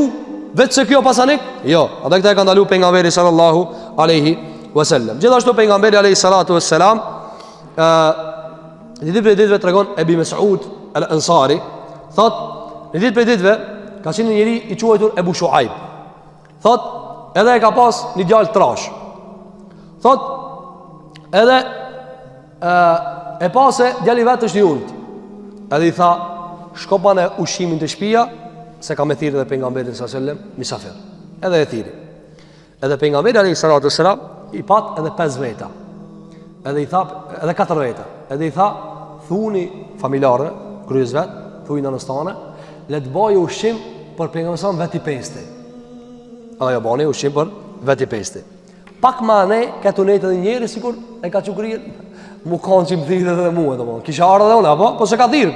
vetë se kjo pasanik? Jo, ata këta e ka ndalu pejgamberi sallallahu aleyhi wasallam. Gjithashtu pejgamberi aleyhi salatu wassalam, një ditë për ditëve të regon Ebi Mes'ud al-Ansari, thot, një ditë për ditëve ka qenë njëri i quajtur Ebu Shuaib. Thot, edhe e ka pas një djalë trash. Thot, edhe e pase djali vetë është një urt. Edhe i tha, shkopa në ushimin të shpia, se ka me thirë dhe pejgamberin sallallahu alajhi wasallam misafir. Edhe e thiri. Edhe pejgamberi alayhi salatu wasalam i pat edhe 5 veta. Edhe i tha, edhe 4 veta. Edhe i tha, thuni familjarë, kryes vet, thuaj nënstane, le të bëjë ushqim për pejgamberin vetë i pesti. Ajo bani ushqim për vetë i pesti. Pak më ne këtu ne të njëri sikur e ka çukrir, mu kanë që më thirë edhe mua domosdoshmë. Kisha ardhur edhe unë, apo po se ka thirr,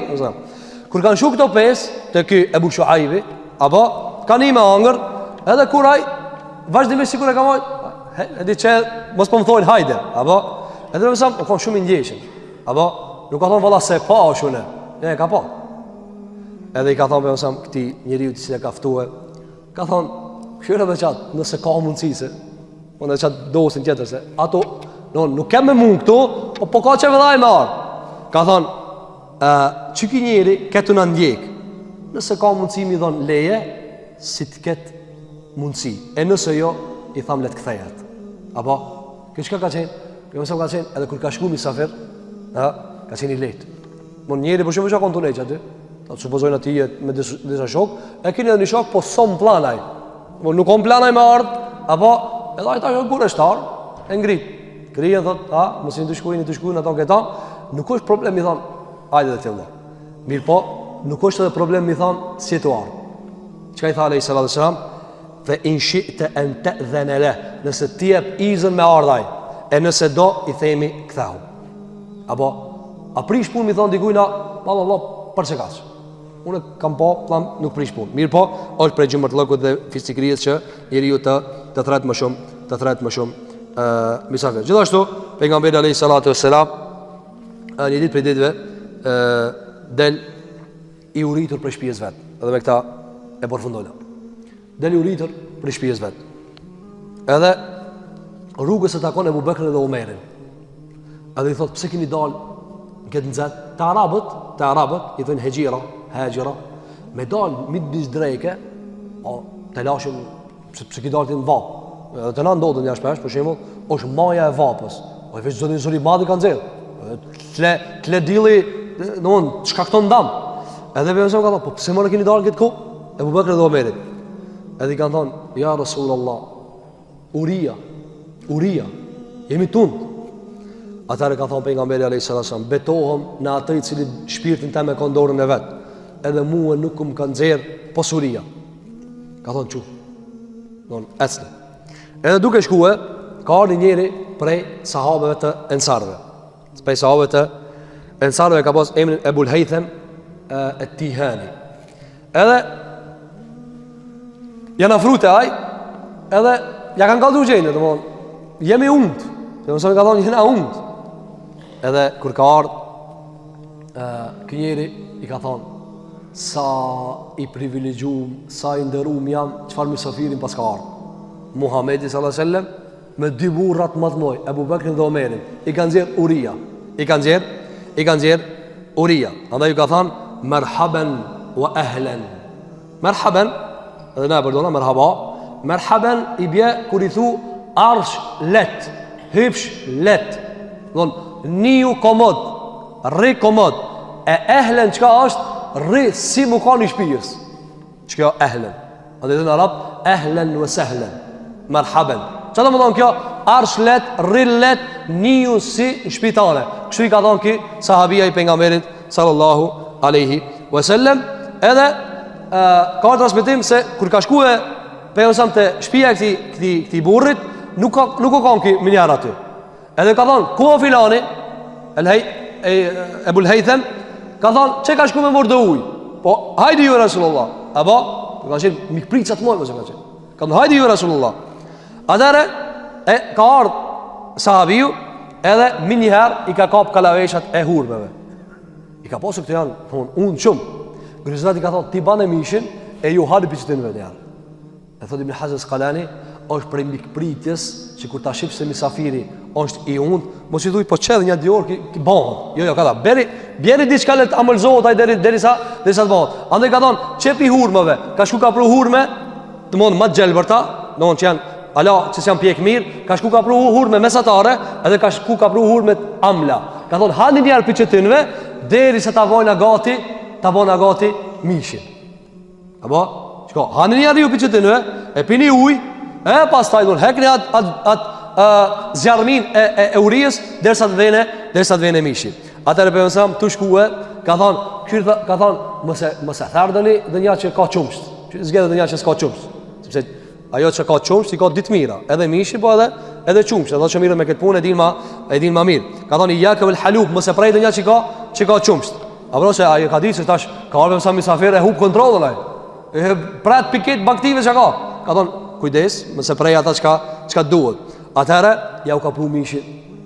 kur kanë shu këto 5 te ky Ebu Shuaibi, apo kanë ime hangër, edhe kur ai vazhdimisht sikur e ka marrë, e di që mos po më thonë hajde, apo edhe më sa u kanë shumë i ndjeshëm, apo nuk ka thonë valla se pa shunë, ne ka pa. Edhe i ka thonë më sa këtij njeriu i cili e ka ftuar, ka thonë, "Hyra me çat, nëse ka mundësi se, po në çat dosin tjetër se ato, nuk kemë mund këtu, po ka çe vëllai më ardh." Ka thonë, që ki njeri këtu në ndjek, nëse ka mundësi mi dhonë leje, si të ketë mundësi, e nëse jo, i thamë letë këthejet. Apo, kjo qëka ka qenë? Kjo mësëm ka qenë, edhe kur ka shku misafir, ka qenë i letë. Mon njeri për shumë që konë të leqë aty, të supozojnë ati me disa shok, e kini edhe një shok, po som planaj. Nuk kom planaj me ardhë, apo, edhe ajta shok kur eshtar, e ngrit. Krije, thot, mësin të shkujnë, ato këta, nuk është problem, i thonë, ajde dhe tjëllë. Mirë po, nuk është edhe problem mi thamë situar. Qëka i tha alejhi salatu wassalam? Dhe in shi'te en te dhe nele, nëse tjep izën me ardhaj, e nëse do, i themi këthehu. Apo, a prish pun mi thonë dikujna, Allah, për që kaqë. Unë kam po, plan, nuk prish pun. Mirë po, është prej gjymërtlëkut dhe fisikrijës që njeri ju të thretë më shumë, misafir. Gjithashtu, pejgamberi alejhi salatu wassalam, një ditë prej ditëve, del i uritur për shpijes vetë. Edhe me këta e përfundojna. Del i uritur për shpijes vetë. Edhe rrugës e takon Ebu Bekrin dhe Omerin. Edhe i thot, pse kini dalë në këtë nëzet? Të Arabët, i thënë hegjira, me dalë mitë bizdrejke, të lashin, pse ki dalë të në vapë. Edhe të na ndodhën një shpesh, për shemull, është maja e vapës. O i veç zonin zori madhi kanë zirë. Tle dili, çka këto ndam. Edhe përse ka thonë, po pse më në keni dalë këtë kohë? Ebu Bekri dhe Omerit. Edhe i kanë thonë, ja Rasulullah, uria, jemi tundë. Atëherë ka thonë pejgamberi alayhis salam, betohem në atë i cili shpirtin tëm e ka dorën e vet. Edhe mua nuk më kanë nxjerr posuria. Ka thonë çu. Ecni. Edhe duke shkuë, ka ardhur njëri prej sahabeve të Ensarëve. Prej sahabeve të Ensarëve ka pas emrin Ebul Haytham at-Tihani. Edhe janë afrute aj, edhe ja kanë kallëzu gjendje, domthon, jemi und. Domthon ka thonë jena und. Edhe kur ka ardhur ky njeri i ka thonë, sa i privilegjuar, sa i nderuar jam, çfarë mysafirin pas ka ardhur. Muhamedi sallallahu alaihi wasallam me dy burrat më të mëdhenj, Abu Bekrin dhe Omerin, i kanë nxjerr uria. I kanë nxjerr uria. Andaj ju ka thonë marhaban wa ahlan. Marhaban, edhe na përdona merhaba. Marhaban i bie kur i thu arsh let, hypsh let. Don niu komod, rri komod. E ehlen çka është? Rri si më ka një shtëpijës. Çka ehlen? A dhe në arab ehlen wa sahlen. Marhaban. Çfarë do të thonë kjo? Arsh let, rri let, niu si shtëpitare. Kështu i ka thonë ki sahabia i pejgamberit sallallahu alaihi wasallam. Edhe ka transmetim se kur ka shkuar pejgamberi te shtëpia e këtij burrit, nuk ka kanë ki minjar aty. Edhe ka thonë, ku o filani? Ebul Haytham ka thonë, që ka shku me mërë dhe uj? Po, hajdi ju Rasulullah. Apo, ka qenë mikpricat mojë, ka thonë, hajdi ju Rasulullah. Atëre, ka ardhë sahabiju, edhe minjëherë i ka kap kalaveshat e hurmeve. I ka posë këtë janë, thonë, unë shumë. Gërizat i ka thonë, ti banë e mishin, e ju hadi për qëtinë vetë janë. E thotë Ibn Hajar Asqalani, është prej mikpritjes që kur ta shif se misafiri është i und, mos i thuj po çedh një dior ki bëhet. Jo, ka ta. Bjeri diçka let amëlzohet ai derisa të bëhet. Andaj ka thon, çepi hurmave, ka shku ka pru hurme, domthon më xhelbërta, domthon që janë ala që janë pjek mirë, ka shku ka pru hurme mesatare, edhe ka shku ka pru hurme amla. Ka thon hani një arë piçetinve derisa ta vojna gati mishin. Apo, shko, hani një arë ju piçetinve, e pini ujë. Pas taj dhur hekni atë zjarmin e urijës derisa të vene mishi. Atëre për nësam të shkue ka thonë mëse therdëni dhe nja që ka qumsht, zgjedhe dhe nja që s'ka qumsht, sepse ajo që ka qumsht i ka ditë mira, edhe mishi po edhe qumsht, edhe që mirë me këtë punë e din ma mirë. Ka thonë i jakëve l'halub, mëse prej dhe nja që ka qumsht. Apro se ajo ka ditë se tash ka arve mësa misafir e hub kontrolën e prat piket baktive që ka thonë kujdes, mëse prej ata çka duhet. Atëherë ja u ka pru mishin,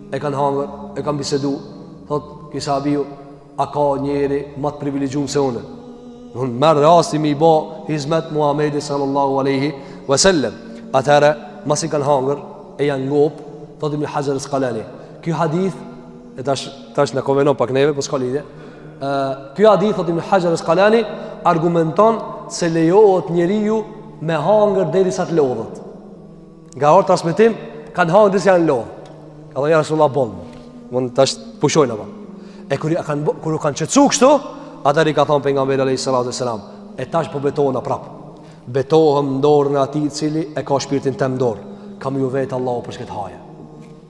e kanë hangër, e kanë bisedu. Thot kisa abiu, a ka njeri më të privilegjuar se unë? Unë merr rasti mi bë hizmet Muhamedi sallallahu alaihi wasallam. Atëherë mos i kanë hangër e janë ngop, thot Ibn Hajar Asqalani. Ky hadith e tash na konvenon pak neve, po s'ka lidhje. Ky hadith thot Ibn Hajar Asqalani argumenton se lejohet njeriu me hangër deri sa të lodhët. Nga orë transmetim kanë hangër deri sa janë lodhë. Ka thonë ja Rasulullah bollë. Mund tash pushojnë apo. E kur u kanë çetsu kështu, atëri ka thonë pejgamberi alayhis salam, e tash po betohen prap. Betohem në dorën e atij i cili e ka shpirtin tëm dorë. Kam ju vetë Allahu për këtë haje.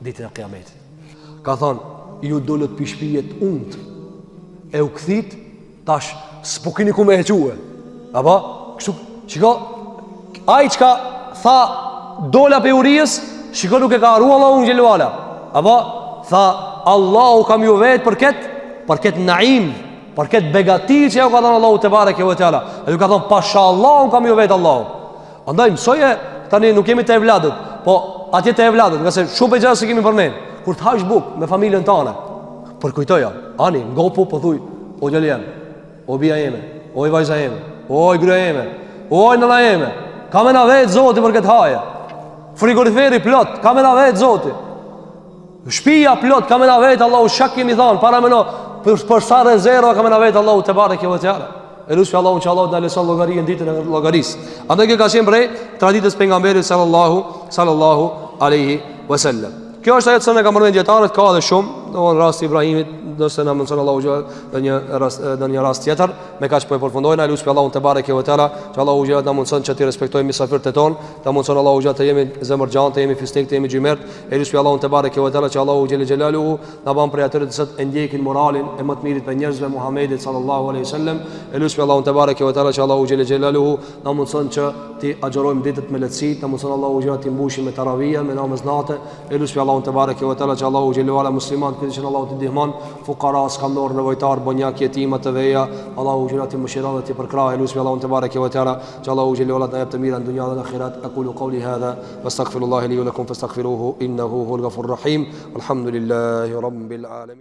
Ditën e Kiametit. Ka thonë ju dolët pi shtëpijet unt. E u kthit tash s'po keni ku më heque. Apo kështu çiko ai çka tha dola pe urijës, shiko nuk e ka harruar Allahu xhelwala. Apo tha Allahu kam ju vet për këtë naim, për këtë begati që ja ka dhënë Allahu te bareke ve teala. Ai ka thënë pashallahu kam ju vet Allahu. Andaj mësoje tani nuk kemi të evladët, po atje të evladët, nga se shumë gjëra që kemi përmend. Kur të hash buk me familjen tënde, për kujtoja, ani ngopu po thuj, o djalën, o bia jeme, o vajza jeme, o gruaja jeme, o nëna jeme. Ka me na vetë Zoti për këtë haje. Frigoriferi plot, ka me na vetë Zoti. Shtëpia plot, ka me na vetë Allahu shak kemi thon, para më no për sa rezerva ka me na vetë Allahu te bareke ve teala. Elusfi Allahu që Allah na lëson llogarinë ditën e llogarisë. Andaj që ka qenë prej traditës pejgamberit sallallahu alaihi wasallam. Kjo është ajo që ne kam marrë dietarët, ka edhe shumë, domthonë rasti Ibrahimit, nëse na mëson Allahu gjë në një rast tjetër, me kaq po e përfundojna, eluspi Allahu te bareke ve teala, që Allahu gjë na mëson që të respektojmë mysafirët e ton, ta mëson Allahu gjë të jemi zemërgjan, të jemi fisnik, të jemi gjymert, eluspi Allahu te bareke ve teala, që Allahu xhel xhelaluhu na bën për atë që e ndjekin moralin e më të mirit të njerëzve Muhamedit sallallahu alaihi wasallam, eluspi Allahu te bareke ve teala, që Allahu xhel xhelaluhu na mëson që ti agjërojmë ditët me lehtësi, na mëson Allahu gjë të mbushim me taravia, me namaz natë, eluspi Allahu te bareke ve teala, që Allahu xhel wala musliman që Allahu të ndihmon fuqara, skamdor, nevojtar, bonjak, jetima të veja, Allahu xhel ti mëshiron dhe ti përkrah, eluspi Allahu te bareke ve teala, që Allahu xhel wala të jap të mira në dunja dhe në ahiret. Aqulu qawli hadha wastaghfirullaha li wa lakum fastaghfiruhu innahu huwal ghafurur rahim. Alhamdulillahi rabbil alamin.